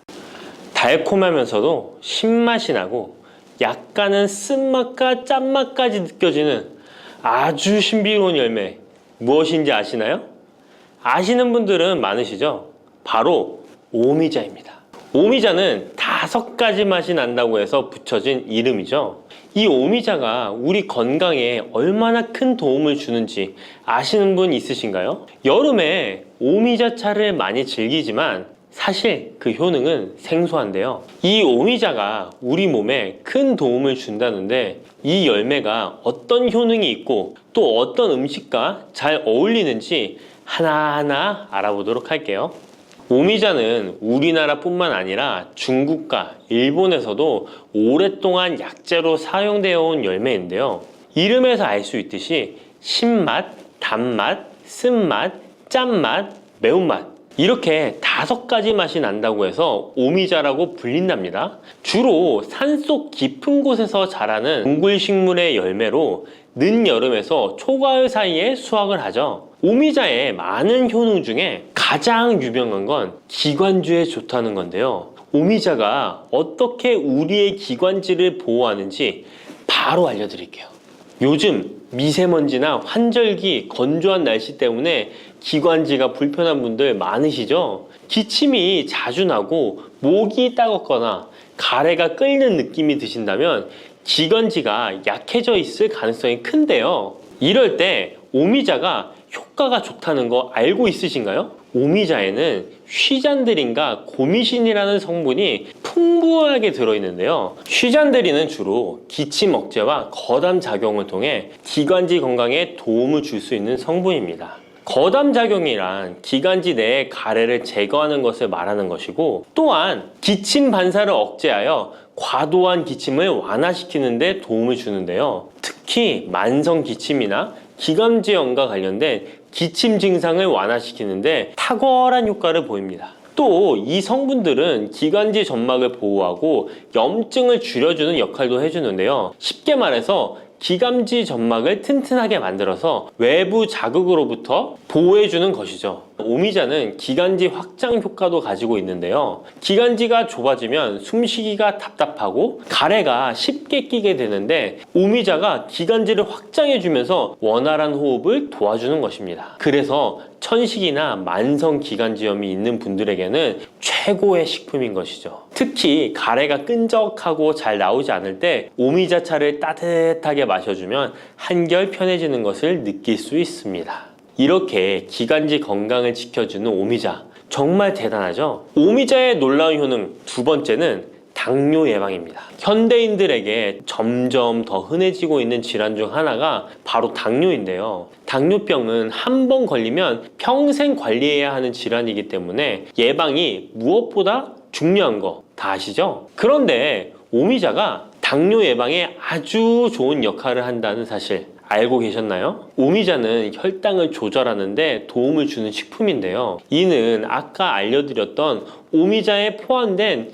달콤하면서도 신맛이 나고 약간은 쓴맛과 짠맛까지 느껴지는 아주 신비로운 열매, 무엇인지 아시나요? 아시는 분들은 많으시죠? 바로 오미자입니다. 오미자는 5가지 맛이 난다고 해서 붙여진 이름이죠. 이 오미자가 우리 건강에 얼마나 큰 도움을 주는지 아시는 분 있으신가요? 여름에 오미자차를 많이 즐기지만 사실 그 효능은 생소한데요. 이 오미자가 우리 몸에 큰 도움을 준다는데 이 열매가 어떤 효능이 있고 또 어떤 음식과 잘 어울리는지 하나하나 알아보도록 할게요. 오미자는 우리나라뿐만 아니라 중국과 일본에서도 오랫동안 약재로 사용되어 온 열매인데요. 이름에서 알 수 있듯이 신맛, 단맛, 쓴맛, 짠맛, 매운맛 이렇게 5가지 맛이 난다고 해서 오미자라고 불린답니다. 주로 산속 깊은 곳에서 자라는 동굴식물의 열매로 늦여름에서 초가을 사이에 수확을 하죠. 오미자의 많은 효능 중에 가장 유명한 건 기관지에 좋다는 건데요. 오미자가 어떻게 우리의 기관지를 보호하는지 바로 알려드릴게요. 요즘 미세먼지나 환절기, 건조한 날씨 때문에 기관지가 불편한 분들 많으시죠? 기침이 자주 나고 목이 따갑거나 가래가 끓는 느낌이 드신다면 기관지가 약해져 있을 가능성이 큰데요. 이럴 때 오미자가 효과가 좋다는 거 알고 있으신가요? 오미자에는 쉬잔드린과 고미신이라는 성분이 풍부하게 들어있는데요. 쉬잔드린은 주로 기침 억제와 거담 작용을 통해 기관지 건강에 도움을 줄 수 있는 성분입니다. 거담 작용이란 기관지 내의 가래를 제거하는 것을 말하는 것이고, 또한 기침 반사를 억제하여 과도한 기침을 완화시키는 데 도움을 주는데요. 특히 만성 기침이나 기관지염과 관련된 기침 증상을 완화시키는데 탁월한 효과를 보입니다. 또 이 성분들은 기관지 점막을 보호하고 염증을 줄여주는 역할도 해주는데요. 쉽게 말해서 기관지 점막을 튼튼하게 만들어서 외부 자극으로부터 보호해주는 것이죠. 오미자는 기관지 확장 효과도 가지고 있는데요. 기관지가 좁아지면 숨쉬기가 답답하고 가래가 쉽게 끼게 되는데 오미자가 기관지를 확장해주면서 원활한 호흡을 도와주는 것입니다. 그래서 천식이나 만성 기관지염이 있는 분들에게는 최고의 식품인 것이죠. 특히 가래가 끈적하고 잘 나오지 않을 때 오미자차를 따뜻하게 마셔주면 한결 편해지는 것을 느낄 수 있습니다. 이렇게 기관지 건강을 지켜주는 오미자, 정말 대단하죠? 오미자의 놀라운 효능 2번째는 당뇨 예방입니다. 현대인들에게 점점 더 흔해지고 있는 질환 중 하나가 바로 당뇨인데요. 당뇨병은 한 번 걸리면 평생 관리해야 하는 질환이기 때문에 예방이 무엇보다 중요한 거 다 아시죠? 그런데 오미자가 당뇨 예방에 아주 좋은 역할을 한다는 사실 알고 계셨나요? 오미자는 혈당을 조절하는데 도움을 주는 식품인데요. 이는 아까 알려드렸던 오미자에 포함된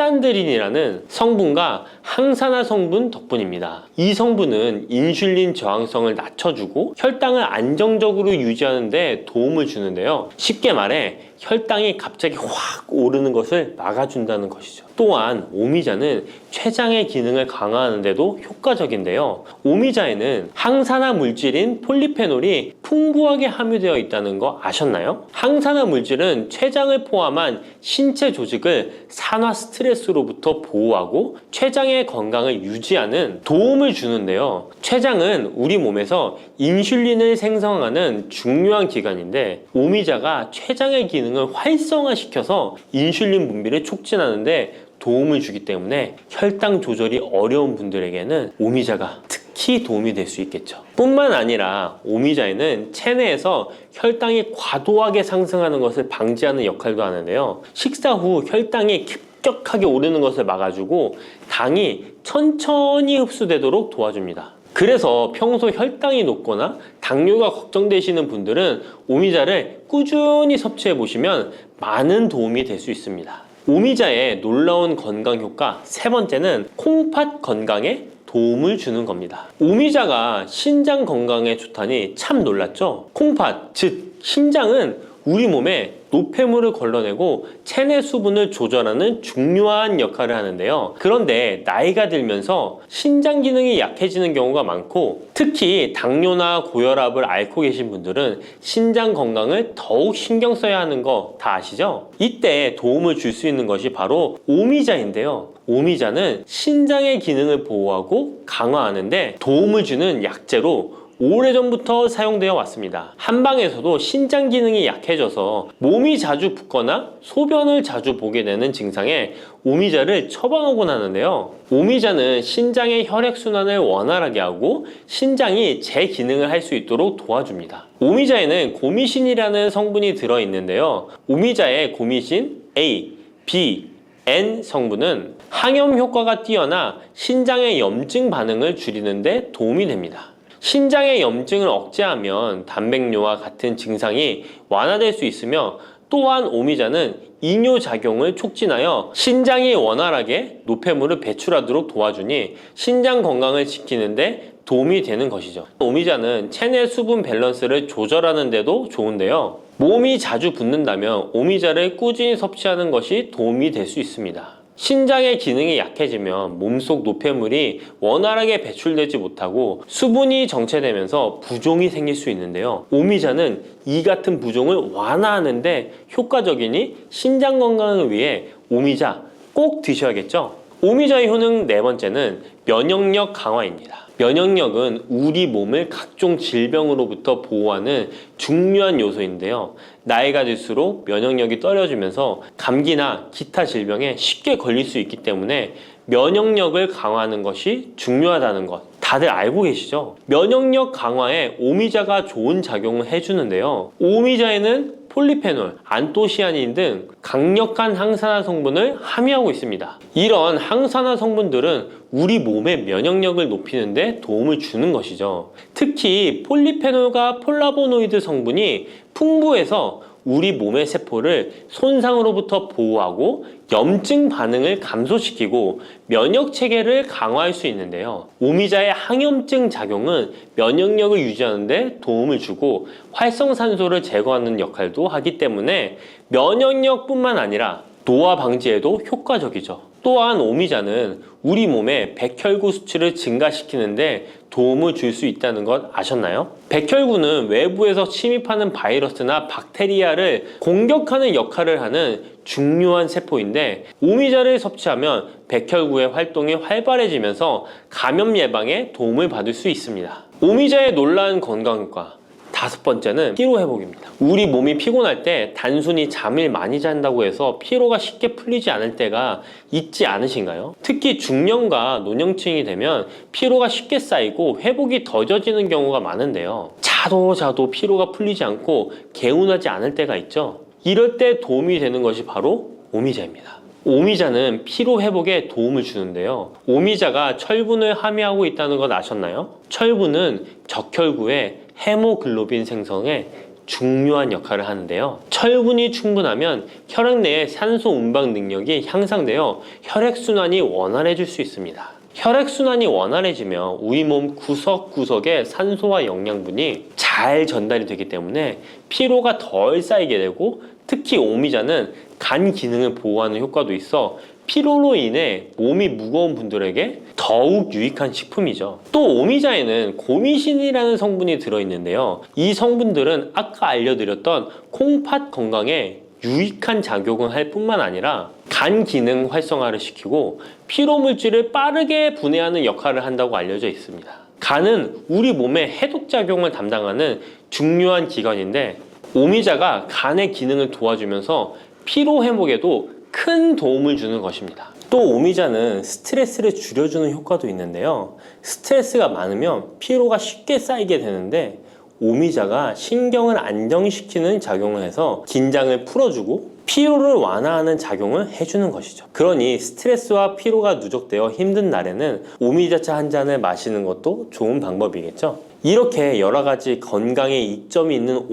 시잔드린이라는 성분과 항산화 성분 덕분입니다. 이 성분은 인슐린 저항성을 낮춰주고 혈당을 안정적으로 유지하는 데 도움을 주는데요. 쉽게 말해 혈당이 갑자기 확 오르는 것을 막아준다는 것이죠. 또한 오미자는 췌장의 기능을 강화하는 데도 효과적인데요. 오미자에는 항산화 물질인 폴리페놀이 풍부하게 함유되어 있다는 거 아셨나요? 항산화 물질은 췌장을 포함한 신체 조직을 산화 스트레스로부터 보호하고 췌장의 건강을 유지하는 도움을 주는데요. 췌장은 우리 몸에서 인슐린을 생성하는 중요한 기관인데 오미자가 췌장의 기능을 활성화시켜서 인슐린 분비를 촉진하는데 도움을 주기 때문에 혈당 조절이 어려운 분들에게는 오미자가 특히 도움이 될 수 있겠죠. 뿐만 아니라 오미자에는 체내에서 혈당이 과도하게 상승하는 것을 방지하는 역할도 하는데요. 식사 후 혈당이 급격하게 오르는 것을 막아주고 당이 천천히 흡수되도록 도와줍니다. 그래서 평소 혈당이 높거나 당뇨가 걱정되시는 분들은 오미자를 꾸준히 섭취해 보시면 많은 도움이 될 수 있습니다. 오미자의 놀라운 건강 효과 3번째는 콩팥 건강에 도움을 주는 겁니다. 오미자가 신장 건강에 좋다니 참 놀랐죠? 콩팥, 즉 신장은 우리 몸에 노폐물을 걸러내고 체내 수분을 조절하는 중요한 역할을 하는데요. 그런데 나이가 들면서 신장 기능이 약해지는 경우가 많고, 특히 당뇨나 고혈압을 앓고 계신 분들은 신장 건강을 더욱 신경 써야 하는 거 다 아시죠? 이때 도움을 줄 수 있는 것이 바로 오미자인데요. 오미자는 신장의 기능을 보호하고 강화하는데 도움을 주는 약재로 오래전부터 사용되어 왔습니다. 한방에서도 신장 기능이 약해져서 몸이 자주 붓거나 소변을 자주 보게 되는 증상에 오미자를 처방하곤 하는데요. 오미자는 신장의 혈액순환을 원활하게 하고 신장이 재기능을 할 수 있도록 도와줍니다. 오미자에는 고미신이라는 성분이 들어있는데요. 오미자의 고미신 A, B, N 성분은 항염 효과가 뛰어나 신장의 염증 반응을 줄이는 데 도움이 됩니다. 신장의 염증을 억제하면 단백뇨와 같은 증상이 완화될 수 있으며, 또한 오미자는 이뇨작용을 촉진하여 신장이 원활하게 노폐물을 배출하도록 도와주니 신장 건강을 지키는 데 도움이 되는 것이죠. 오미자는 체내 수분 밸런스를 조절하는 데도 좋은데요. 몸이 자주 붓는다면 오미자를 꾸준히 섭취하는 것이 도움이 될 수 있습니다. 신장의 기능이 약해지면 몸속 노폐물이 원활하게 배출되지 못하고 수분이 정체되면서 부종이 생길 수 있는데요. 오미자는 이 같은 부종을 완화하는데 효과적이니 신장 건강을 위해 오미자 꼭 드셔야겠죠. 오미자의 효능 네 번째는 면역력 강화입니다. 면역력은 우리 몸을 각종 질병으로부터 보호하는 중요한 요소인데요. 나이가 들수록 면역력이 떨어지면서 감기나 기타 질병에 쉽게 걸릴 수 있기 때문에 면역력을 강화하는 것이 중요하다는 것 다들 알고 계시죠? 면역력 강화에 오미자가 좋은 작용을 해주는데요. 오미자에는 폴리페놀, 안토시아닌 등 강력한 항산화 성분을 함유하고 있습니다. 이런 항산화 성분들은 우리 몸의 면역력을 높이는 데 도움을 주는 것이죠. 특히 폴리페놀과 폴라보노이드 성분이 풍부해서 우리 몸의 세포를 손상으로부터 보호하고 염증 반응을 감소시키고 면역 체계를 강화할 수 있는데요. 오미자의 항염증 작용은 면역력을 유지하는 데 도움을 주고 활성산소를 제거하는 역할도 하기 때문에 면역력뿐만 아니라 노화 방지에도 효과적이죠. 또한 오미자는 우리 몸의 백혈구 수치를 증가시키는데 도움을 줄 수 있다는 것 아셨나요? 백혈구는 외부에서 침입하는 바이러스나 박테리아를 공격하는 역할을 하는 중요한 세포인데, 오미자를 섭취하면 백혈구의 활동이 활발해지면서 감염 예방에 도움을 받을 수 있습니다. 오미자의 놀라운 건강 효과 다섯 번째는 피로 회복입니다. 우리 몸이 피곤할 때 단순히 잠을 많이 잔다고 해서 피로가 쉽게 풀리지 않을 때가 있지 않으신가요? 특히 중년과 노년층이 되면 피로가 쉽게 쌓이고 회복이 더뎌지는 경우가 많은데요. 자도 피로가 풀리지 않고 개운하지 않을 때가 있죠. 이럴 때 도움이 되는 것이 바로 오미자입니다. 오미자는 피로 회복에 도움을 주는데요. 오미자가 철분을 함유하고 있다는 것 아셨나요? 철분은 적혈구의 헤모글로빈 생성에 중요한 역할을 하는데요. 철분이 충분하면 혈액 내의 산소 운반 능력이 향상되어 혈액순환이 원활해질 수 있습니다. 혈액순환이 원활해지면 우리 몸 구석구석에 산소와 영양분이 잘 전달이 되기 때문에 피로가 덜 쌓이게 되고, 특히 오미자는 간 기능을 보호하는 효과도 있어 피로로 인해 몸이 무거운 분들에게 더욱 유익한 식품이죠. 또 오미자에는 고미신이라는 성분이 들어있는데요. 이 성분들은 아까 알려드렸던 콩팥 건강에 유익한 작용을 할 뿐만 아니라 간 기능 활성화를 시키고 피로 물질을 빠르게 분해하는 역할을 한다고 알려져 있습니다. 간은 우리 몸의 해독작용을 담당하는 중요한 기관인데, 오미자가 간의 기능을 도와주면서 피로 회복에도 큰 도움을 주는 것입니다. 또 오미자는 스트레스를 줄여주는 효과도 있는데요. 스트레스가 많으면 피로가 쉽게 쌓이게 되는데, 오미자가 신경을 안정시키는 작용을 해서 긴장을 풀어주고 피로를 완화하는 작용을 해주는 것이죠. 그러니 스트레스와 피로가 누적되어 힘든 날에는 오미자차 한 잔을 마시는 것도 좋은 방법이겠죠. 이렇게 여러 가지 건강에 이점이 있는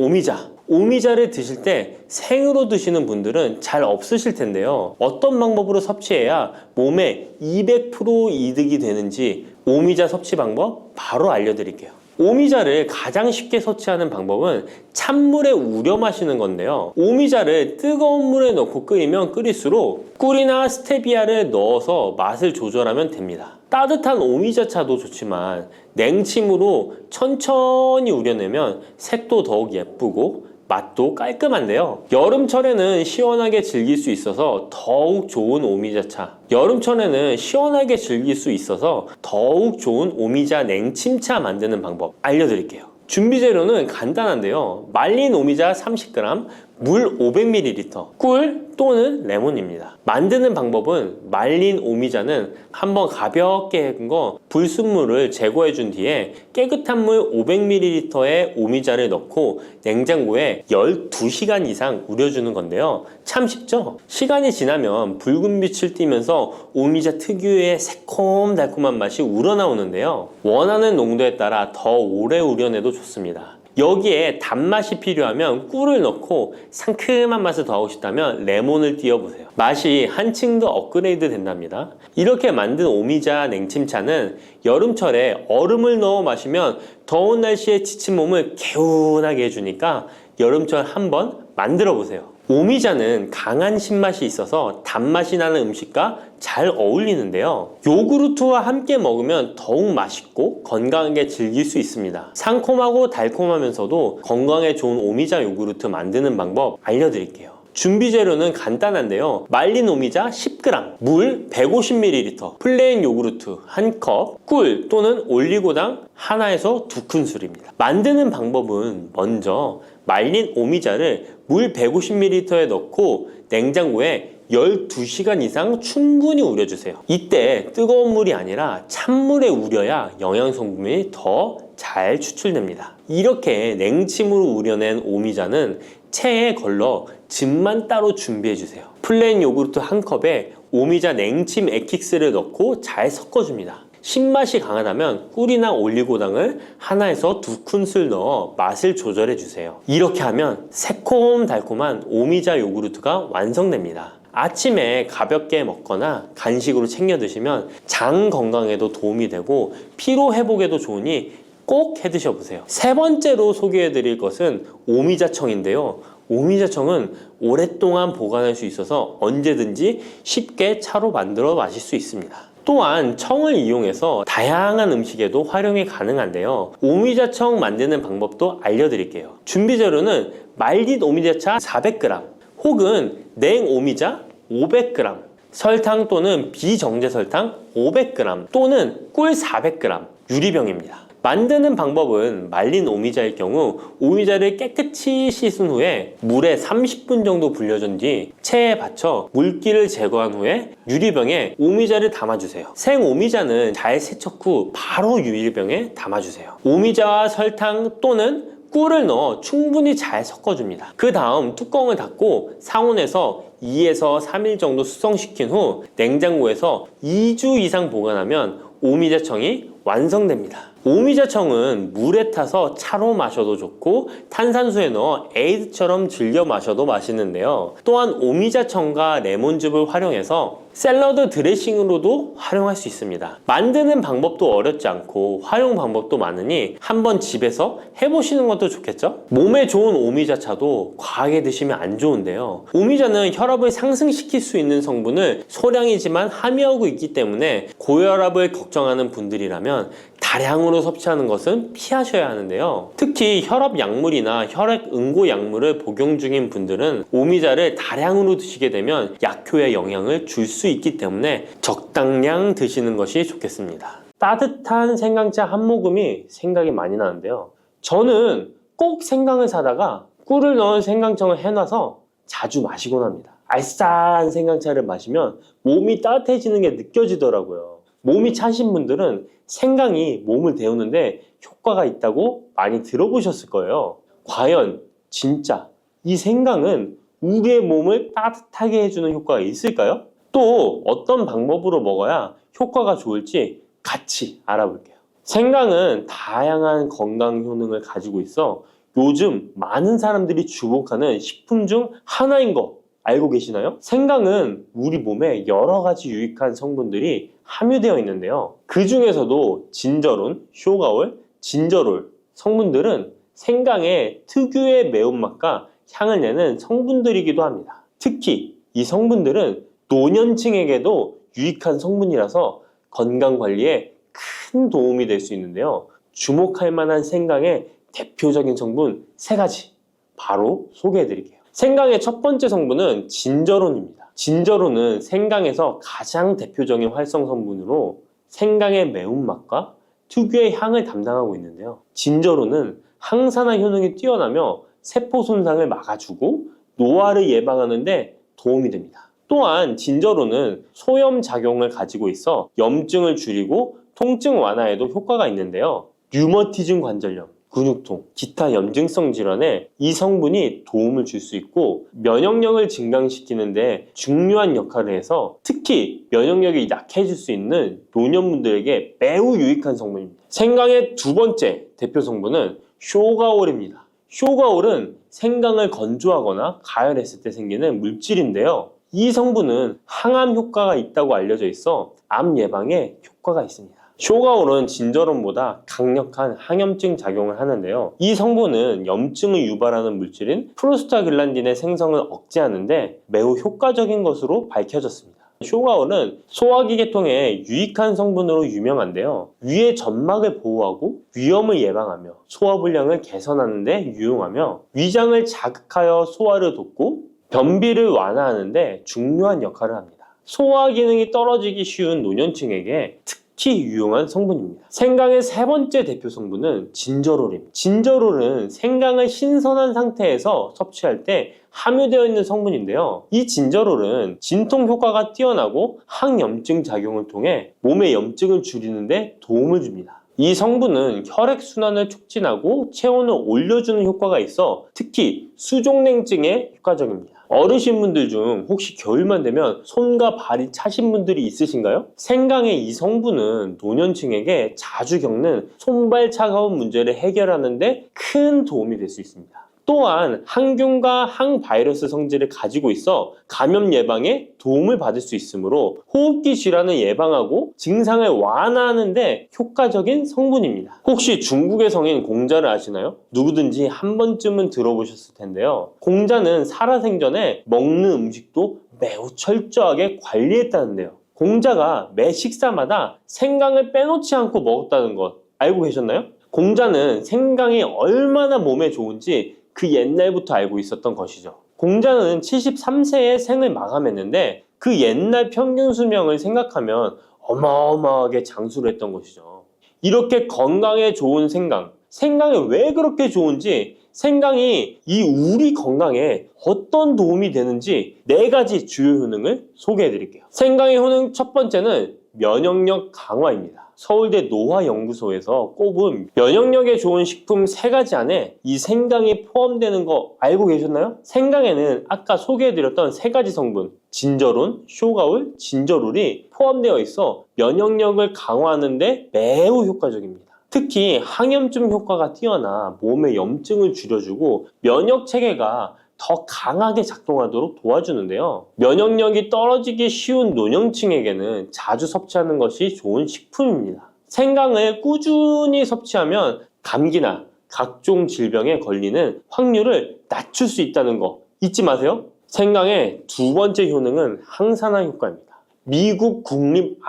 오미자를 드실 때 생으로 드시는 분들은 잘 없으실 텐데요. 어떤 방법으로 섭취해야 몸에 200% 이득이 되는지 오미자 섭취 방법 바로 알려드릴게요. 오미자를 가장 쉽게 섭취하는 방법은 찬물에 우려 마시는 건데요. 오미자를 뜨거운 물에 넣고 끓이면 끓일수록 꿀이나 스테비아를 넣어서 맛을 조절하면 됩니다. 따뜻한 오미자차도 좋지만 냉침으로 천천히 우려내면 색도 더욱 예쁘고 맛도 깔끔한데요. 여름철에는 시원하게 즐길 수 있어서 더욱 좋은 오미자차, 여름철에는 시원하게 즐길 수 있어서 더욱 좋은 오미자 냉침차 만드는 방법 알려드릴게요. 준비 재료는 간단한데요. 말린 오미자 30g, 물 500ml, 꿀 또는 레몬입니다. 만드는 방법은 말린 오미자는 한번 가볍게 헹군 거 불순물을 제거해 준 뒤에 깨끗한 물 500ml에 오미자를 넣고 냉장고에 12시간 이상 우려주는 건데요. 참 쉽죠? 시간이 지나면 붉은 빛을 띠면서 오미자 특유의 새콤달콤한 맛이 우러나오는데요. 원하는 농도에 따라 더 오래 우려내도 좋습니다. 여기에 단맛이 필요하면 꿀을 넣고 상큼한 맛을 더하고 싶다면 레몬을 띄워보세요. 맛이 한층 더 업그레이드 된답니다. 이렇게 만든 오미자 냉침차는 여름철에 얼음을 넣어 마시면 더운 날씨에 지친 몸을 개운하게 해주니까 여름철 한번 만들어 보세요. 오미자는 강한 신맛이 있어서 단맛이 나는 음식과 잘 어울리는데요. 요구르트와 함께 먹으면 더욱 맛있고 건강하게 즐길 수 있습니다. 상콤하고 달콤하면서도 건강에 좋은 오미자 요구르트 만드는 방법 알려드릴게요. 준비 재료는 간단한데요. 말린 오미자 10g, 물 150ml, 플레인 요구르트 1컵, 꿀 또는 올리고당 하나에서 2큰술입니다. 만드는 방법은 먼저 말린 오미자를 물 150ml에 넣고 냉장고에 12시간 이상 충분히 우려주세요. 이때 뜨거운 물이 아니라 찬물에 우려야 영양성분이 더 잘 추출됩니다. 이렇게 냉침으로 우려낸 오미자는 체에 걸러 즙만 따로 준비해주세요. 플레인 요구르트 1컵에 오미자 냉침 액기스를 넣고 잘 섞어줍니다. 신맛이 강하다면 꿀이나 올리고당을 하나에서 2큰술 넣어 맛을 조절해주세요. 이렇게 하면 새콤달콤한 오미자 요구르트가 완성됩니다. 아침에 가볍게 먹거나 간식으로 챙겨 드시면 장 건강에도 도움이 되고 피로 회복에도 좋으니 꼭 해 드셔보세요. 세 번째로 소개해 드릴 것은 오미자청인데요. 오미자청은 오랫동안 보관할 수 있어서 언제든지 쉽게 차로 만들어 마실 수 있습니다. 또한 청을 이용해서 다양한 음식에도 활용이 가능한데요. 오미자청 만드는 방법도 알려드릴게요. 준비 재료는 말린 오미자차 400g 혹은 냉 오미자 500g, 설탕 또는 비정제 설탕 500g 또는 꿀 400g, 유리병입니다. 만드는 방법은 말린 오미자일 경우 오미자를 깨끗이 씻은 후에 물에 30분 정도 불려준 뒤 체에 받쳐 물기를 제거한 후에 유리병에 오미자를 담아주세요. 생 오미자는 잘 세척 후 바로 유리병에 담아주세요. 오미자와 설탕 또는 꿀을 넣어 충분히 잘 섞어줍니다. 그 다음 뚜껑을 닫고 상온에서 2에서 3일 정도 숙성시킨 후 냉장고에서 2주 이상 보관하면 오미자청이 완성됩니다. 오미자청은 물에 타서 차로 마셔도 좋고 탄산수에 넣어 에이드처럼 즐겨 마셔도 맛있는데요. 또한 오미자청과 레몬즙을 활용해서 샐러드 드레싱으로도 활용할 수 있습니다. 만드는 방법도 어렵지 않고 활용 방법도 많으니 한번 집에서 해보시는 것도 좋겠죠? 몸에 좋은 오미자차도 과하게 드시면 안 좋은데요. 오미자는 혈압을 상승시킬 수 있는 성분을 소량이지만 함유하고 있기 때문에 고혈압을 걱정하는 분들이라면 다량으로 섭취하는 것은 피하셔야 하는데요. 특히 혈압 약물이나 혈액 응고 약물을 복용 중인 분들은 오미자를 다량으로 드시게 되면 약효에 영향을 줄 수 있기 때문에 적당량 드시는 것이 좋겠습니다. 따뜻한 생강차 한 모금이 생각이 많이 나는데요. 저는 꼭 생강을 사다가 꿀을 넣은 생강청을 해놔서 자주 마시곤 합니다. 알싸한 생강차를 마시면 몸이 따뜻해지는 게 느껴지더라고요. 몸이 차신 분들은 생강이 몸을 데우는데 효과가 있다고 많이 들어보셨을 거예요. 과연 진짜 이 생강은 우리의 몸을 따뜻하게 해주는 효과가 있을까요? 또 어떤 방법으로 먹어야 효과가 좋을지 같이 알아볼게요. 생강은 다양한 건강 효능을 가지고 있어 요즘 많은 사람들이 주목하는 식품 중 하나인 거 알고 계시나요? 생강은 우리 몸에 여러 가지 유익한 성분들이 함유되어 있는데요. 그 중에서도 진저론, 쇼가올, 진저롤 성분들은 생강의 특유의 매운맛과 향을 내는 성분들이기도 합니다. 특히 이 성분들은 노년층에게도 유익한 성분이라서 건강관리에 큰 도움이 될 수 있는데요. 주목할 만한 생강의 대표적인 성분 3가지 바로 소개해 드릴게요. 생강의 첫 번째 성분은 진저론입니다. 진저론은 생강에서 가장 대표적인 활성 성분으로 생강의 매운맛과 특유의 향을 담당하고 있는데요. 진저론은 항산화 효능이 뛰어나며 세포 손상을 막아주고 노화를 예방하는 데 도움이 됩니다. 또한 진저론은 소염 작용을 가지고 있어 염증을 줄이고 통증 완화에도 효과가 있는데요. 류머티즘 관절염, 근육통, 기타 염증성 질환에 이 성분이 도움을 줄 수 있고 면역력을 증강시키는데 중요한 역할을 해서 특히 면역력이 약해질 수 있는 노년분들에게 매우 유익한 성분입니다. 생강의 두 번째 대표 성분은 쇼가올입니다. 쇼가올은 생강을 건조하거나 가열했을 때 생기는 물질인데요. 이 성분은 항암 효과가 있다고 알려져 있어 암 예방에 효과가 있습니다. 쇼가올은 진저론보다 강력한 항염증 작용을 하는데요. 이 성분은 염증을 유발하는 물질인 프로스타글란딘의 생성을 억제하는데 매우 효과적인 것으로 밝혀졌습니다. 쇼가올은 소화기 계통에 유익한 성분으로 유명한데요. 위의 점막을 보호하고 위염을 예방하며 소화불량을 개선하는 데 유용하며 위장을 자극하여 소화를 돕고 변비를 완화하는 데 중요한 역할을 합니다. 소화 기능이 떨어지기 쉬운 노년층에게 특히 유용한 성분입니다. 생강의 세 번째 대표 성분은 진저롤입니다. 진저롤은 생강을 신선한 상태에서 섭취할 때 함유되어 있는 성분인데요. 이 진저롤은 진통 효과가 뛰어나고 항염증 작용을 통해 몸의 염증을 줄이는 데 도움을 줍니다. 이 성분은 혈액순환을 촉진하고 체온을 올려주는 효과가 있어 특히 수족냉증에 효과적입니다. 어르신분들 중 혹시 겨울만 되면 손과 발이 차신 분들이 있으신가요? 생강의 이 성분은 노년층에게 자주 겪는 손발 차가운 문제를 해결하는 데 큰 도움이 될 수 있습니다. 또한 항균과 항바이러스 성질을 가지고 있어 감염 예방에 도움을 받을 수 있으므로 호흡기 질환을 예방하고 증상을 완화하는 데 효과적인 성분입니다. 혹시 중국의 성인 공자를 아시나요? 누구든지 한 번쯤은 들어보셨을 텐데요. 공자는 살아생전에 먹는 음식도 매우 철저하게 관리했다는데요. 공자가 매 식사마다 생강을 빼놓지 않고 먹었다는 것 알고 계셨나요? 공자는 생강이 얼마나 몸에 좋은지 그 옛날부터 알고 있었던 것이죠. 공자는 73세에 생을 마감했는데 그 옛날 평균 수명을 생각하면 어마어마하게 장수를 했던 것이죠. 이렇게 건강에 좋은 생강, 생강이 왜 그렇게 좋은지, 생강이 이 우리 건강에 어떤 도움이 되는지 4가지 주요 효능을 소개해 드릴게요. 생강의 효능 첫 번째는 면역력 강화입니다. 서울대 노화연구소에서 꼽은 면역력에 좋은 식품 3가지 안에 이 생강이 포함되는 거 알고 계셨나요? 생강에는 아까 소개해드렸던 3가지 성분 진저론, 쇼가올, 진저롤이 포함되어 있어 면역력을 강화하는 데 매우 효과적입니다. 특히 항염증 효과가 뛰어나 몸의 염증을 줄여주고 면역 체계가 더 강하게 작동하도록 도와주는데요. 면역력이 떨어지기 쉬운 노년층에게는 자주 섭취하는 것이 좋은 식품입니다. 생강을 꾸준히 섭취하면 감기나 각종 질병에 걸리는 확률을 낮출 수 있다는 거 잊지 마세요. 생강의 두 번째 효능은 항산화 효과입니다. 미국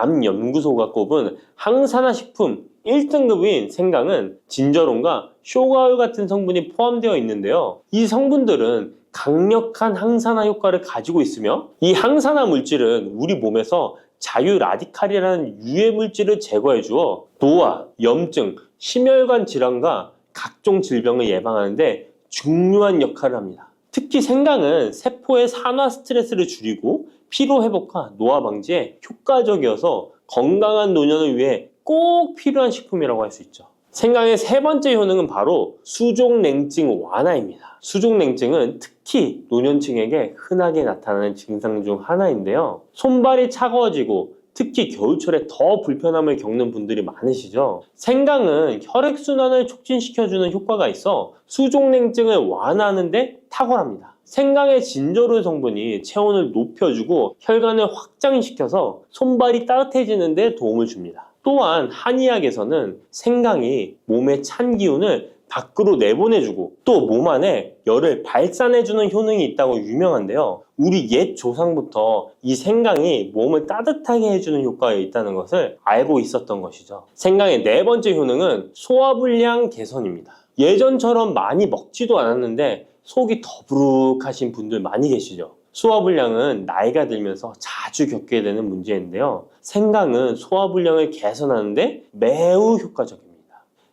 국립암연구소가 꼽은 항산화 식품 1등급인 생강은 진저론과 쇼가올 같은 성분이 포함되어 있는데요. 이 성분들은 강력한 항산화 효과를 가지고 있으며 이 항산화 물질은 우리 몸에서 자유 라디칼이라는 유해 물질을 제거해 주어 노화, 염증, 심혈관 질환과 각종 질병을 예방하는 데 중요한 역할을 합니다. 특히 생강은 세포의 산화 스트레스를 줄이고 피로 회복과 노화 방지에 효과적이어서 건강한 노년을 위해 꼭 필요한 식품이라고 할 수 있죠. 생강의 세 번째 효능은 바로 수족냉증 완화입니다. 수족냉증은 특히 노년층에게 흔하게 나타나는 증상 중 하나인데요. 손발이 차가워지고 특히 겨울철에 더 불편함을 겪는 분들이 많으시죠. 생강은 혈액순환을 촉진시켜주는 효과가 있어 수족냉증을 완화하는 데 탁월합니다. 생강의 진저롤 성분이 체온을 높여주고 혈관을 확장시켜서 손발이 따뜻해지는 데 도움을 줍니다. 또한 한의학에서는 생강이 몸의 찬 기운을 밖으로 내보내주고 또 몸 안에 열을 발산해주는 효능이 있다고 유명한데요. 우리 옛 조상부터 이 생강이 몸을 따뜻하게 해주는 효과가 있다는 것을 알고 있었던 것이죠. 생강의 네 번째 효능은 소화불량 개선입니다. 예전처럼 많이 먹지도 않았는데 속이 더부룩하신 분들 많이 계시죠. 소화불량은 나이가 들면서 자주 겪게 되는 문제인데요. 생강은 소화불량을 개선하는데 매우 효과적입니다.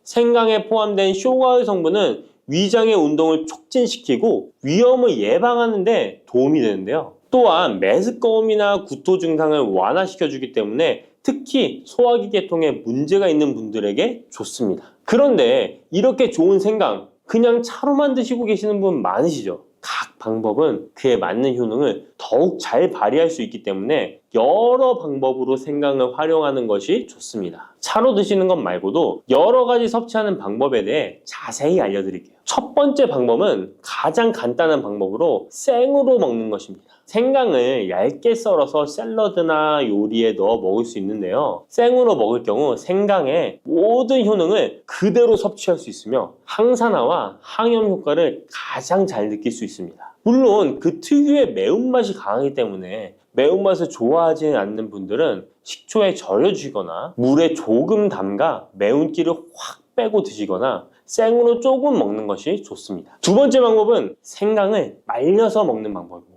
생강에 포함된 쇼가의 성분은 위장의 운동을 촉진시키고 위염을 예방하는 데 도움이 되는데요. 또한 메스꺼움이나 구토 증상을 완화시켜주기 때문에 특히 소화기 계통에 문제가 있는 분들에게 좋습니다. 그런데 이렇게 좋은 생강 그냥 차로만 드시고 계시는 분 많으시죠? 각 방법은 그에 맞는 효능을 더욱 잘 발휘할 수 있기 때문에 여러 방법으로 생강을 활용하는 것이 좋습니다. 차로 드시는 것 말고도 여러 가지 섭취하는 방법에 대해 자세히 알려드릴게요. 첫 번째 방법은 가장 간단한 방법으로 생으로 먹는 것입니다. 생강을 얇게 썰어서 샐러드나 요리에 넣어 먹을 수 있는데요. 생으로 먹을 경우 생강의 모든 효능을 그대로 섭취할 수 있으며 항산화와 항염 효과를 가장 잘 느낄 수 있습니다. 물론 그 특유의 매운맛이 강하기 때문에 매운맛을 좋아하지 않는 분들은 식초에 절여주시거나 물에 조금 담가 매운기를 확 빼고 드시거나 생으로 조금 먹는 것이 좋습니다. 두 번째 방법은 생강을 말려서 먹는 방법입니다.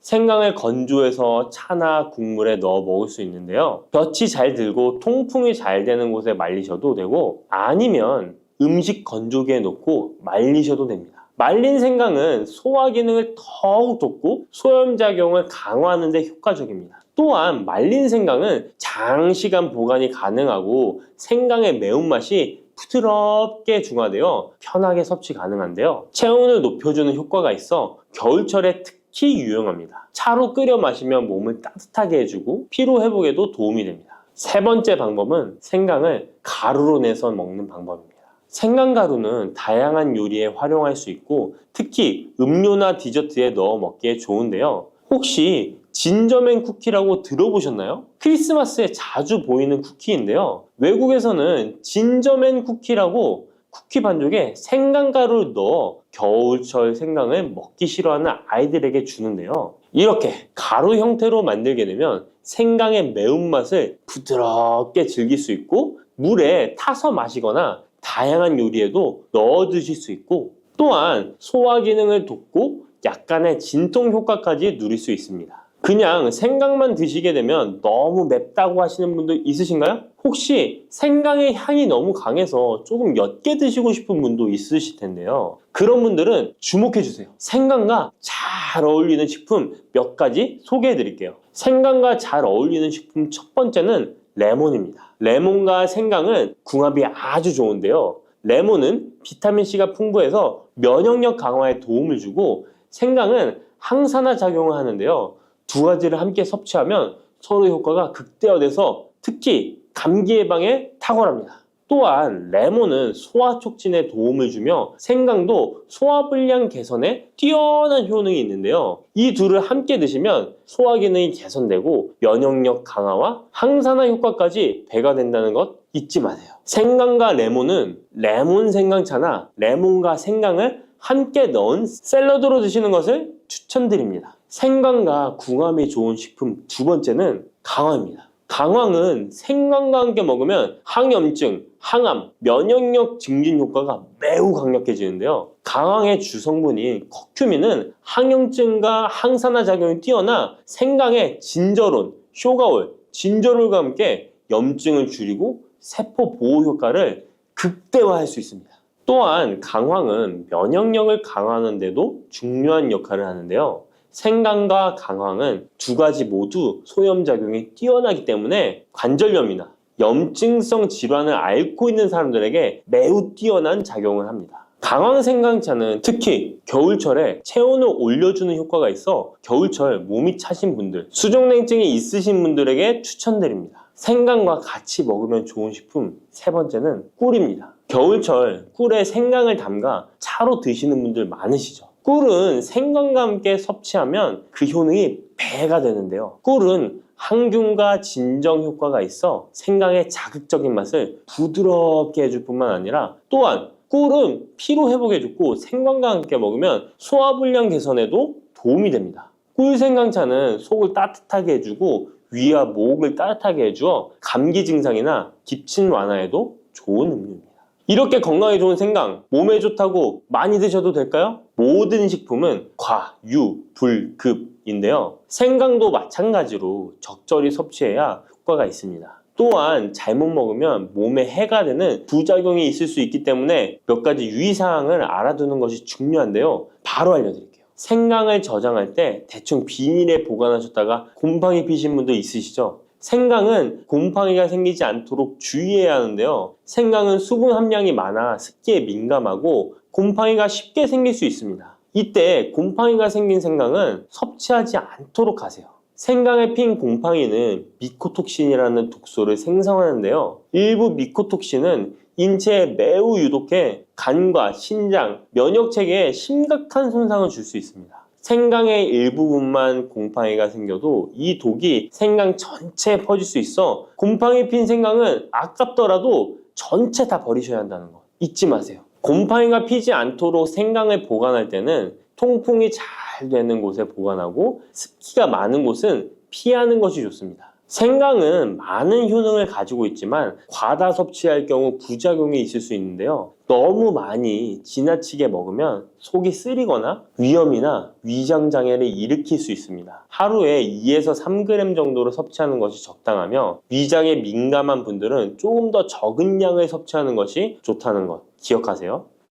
생강을 건조해서 차나 국물에 넣어 먹을 수 있는데요. 볕이 잘 들고 통풍이 잘 되는 곳에 말리셔도 되고 아니면 음식 건조기에 넣고 말리셔도 됩니다. 말린 생강은 소화 기능을 더욱 돋고 소염작용을 강화하는 데 효과적입니다. 또한 말린 생강은 장시간 보관이 가능하고 생강의 매운맛이 부드럽게 중화되어 편하게 섭취 가능한데요. 체온을 높여주는 효과가 있어 겨울철에 특히 유용합니다. 차로 끓여 마시면 몸을 따뜻하게 해주고 피로 회복에도 도움이 됩니다. 세 번째 방법은 생강을 가루로 내서 먹는 방법입니다. 생강가루는 다양한 요리에 활용할 수 있고 특히 음료나 디저트에 넣어 먹기에 좋은데요. 혹시 진저맨 쿠키라고 들어보셨나요? 크리스마스에 자주 보이는 쿠키인데요. 외국에서는 진저맨 쿠키라고 쿠키 반죽에 생강가루를 넣어 겨울철 생강을 먹기 싫어하는 아이들에게 주는데요. 이렇게 가루 형태로 만들게 되면 생강의 매운맛을 부드럽게 즐길 수 있고 물에 타서 마시거나 다양한 요리에도 넣어 드실 수 있고 또한 소화 기능을 돕고 약간의 진통 효과까지 누릴 수 있습니다. 그냥 생강만 드시게 되면 너무 맵다고 하시는 분들 있으신가요? 혹시 생강의 향이 너무 강해서 조금 옅게 드시고 싶은 분도 있으실 텐데요. 그런 분들은 주목해 주세요. 생강과 잘 어울리는 식품 몇 가지 소개해 드릴게요. 생강과 잘 어울리는 식품 첫 번째는 레몬입니다. 레몬과 생강은 궁합이 아주 좋은데요. 레몬은 비타민C가 풍부해서 면역력 강화에 도움을 주고 생강은 항산화 작용을 하는데요. 두 가지를 함께 섭취하면 서로 효과가 극대화돼서 특히 감기 예방에 탁월합니다. 또한 레몬은 소화 촉진에 도움을 주며 생강도 소화불량 개선에 뛰어난 효능이 있는데요. 이 둘을 함께 드시면 소화 기능이 개선되고 면역력 강화와 항산화 효과까지 배가 된다는 것 잊지 마세요. 생강과 레몬은 레몬 생강차나 레몬과 생강을 함께 넣은 샐러드로 드시는 것을 추천드립니다. 생강과 궁합이 좋은 식품 두 번째는 강황입니다. 강황은 생강과 함께 먹으면 항염증, 항암, 면역력 증진 효과가 매우 강력해지는데요. 강황의 주성분인 커큐민은 항염증과 항산화 작용이 뛰어나 생강의 진저론, 쇼가올, 진저롤과 함께 염증을 줄이고 세포 보호 효과를 극대화할 수 있습니다. 또한 강황은 면역력을 강화하는 데도 중요한 역할을 하는데요. 생강과 강황은 두 가지 모두 소염작용이 뛰어나기 때문에 관절염이나 염증성 질환을 앓고 있는 사람들에게 매우 뛰어난 작용을 합니다. 강황 생강차는 특히 겨울철에 체온을 올려주는 효과가 있어 겨울철 몸이 차신 분들, 수족냉증이 있으신 분들에게 추천드립니다. 생강과 같이 먹으면 좋은 식품 세 번째는 꿀입니다. 겨울철 꿀에 생강을 담가 차로 드시는 분들 많으시죠? 꿀은 생강과 함께 섭취하면 그 효능이 배가 되는데요. 꿀은 항균과 진정 효과가 있어 생강의 자극적인 맛을 부드럽게 해줄 뿐만 아니라 또한 꿀은 피로 회복해주고 생강과 함께 먹으면 소화불량 개선에도 도움이 됩니다. 꿀 생강차는 속을 따뜻하게 해주고 위와 목을 따뜻하게 해주어 감기 증상이나 기침 완화에도 좋은 음료입니다. 이렇게 건강에 좋은 생강, 몸에 좋다고 많이 드셔도 될까요? 모든 식품은 과, 유, 불, 급인데요. 생강도 마찬가지로 적절히 섭취해야 효과가 있습니다. 또한 잘못 먹으면 몸에 해가 되는 부작용이 있을 수 있기 때문에 몇 가지 유의사항을 알아두는 것이 중요한데요. 바로 알려드릴게요. 생강을 저장할 때 대충 비닐에 보관하셨다가 곰팡이 피신 분들 있으시죠? 생강은 곰팡이가 생기지 않도록 주의해야 하는데요. 생강은 수분 함량이 많아 습기에 민감하고 곰팡이가 쉽게 생길 수 있습니다. 이때 곰팡이가 생긴 생강은 섭취하지 않도록 하세요. 생강에 핀 곰팡이는 미코톡신이라는 독소를 생성하는데요. 일부 미코톡신은 인체에 매우 유독해 간과 신장, 면역체계에 심각한 손상을 줄 수 있습니다. 생강의 일부분만 곰팡이가 생겨도 이 독이 생강 전체에 퍼질 수 있어 곰팡이 핀 생강은 아깝더라도 전체 다 버리셔야 한다는 거 잊지 마세요. 곰팡이가 피지 않도록 생강을 보관할 때는 통풍이 잘 되는 곳에 보관하고 습기가 많은 곳은 피하는 것이 좋습니다. 생강은 많은 효능을 가지고 있지만 과다 섭취할 경우 부작용이 있을 수 있는데요. 너무 많이 지나치게 먹으면 속이 쓰리거나 위염이나 위장장애를 일으킬 수 있습니다. 하루에 2에서 3g 정도로 섭취하는 것이 적당하며 위장에 민감한 분들은 조금 더 적은 양을 섭취하는 것이 좋다는 것 기억하세요.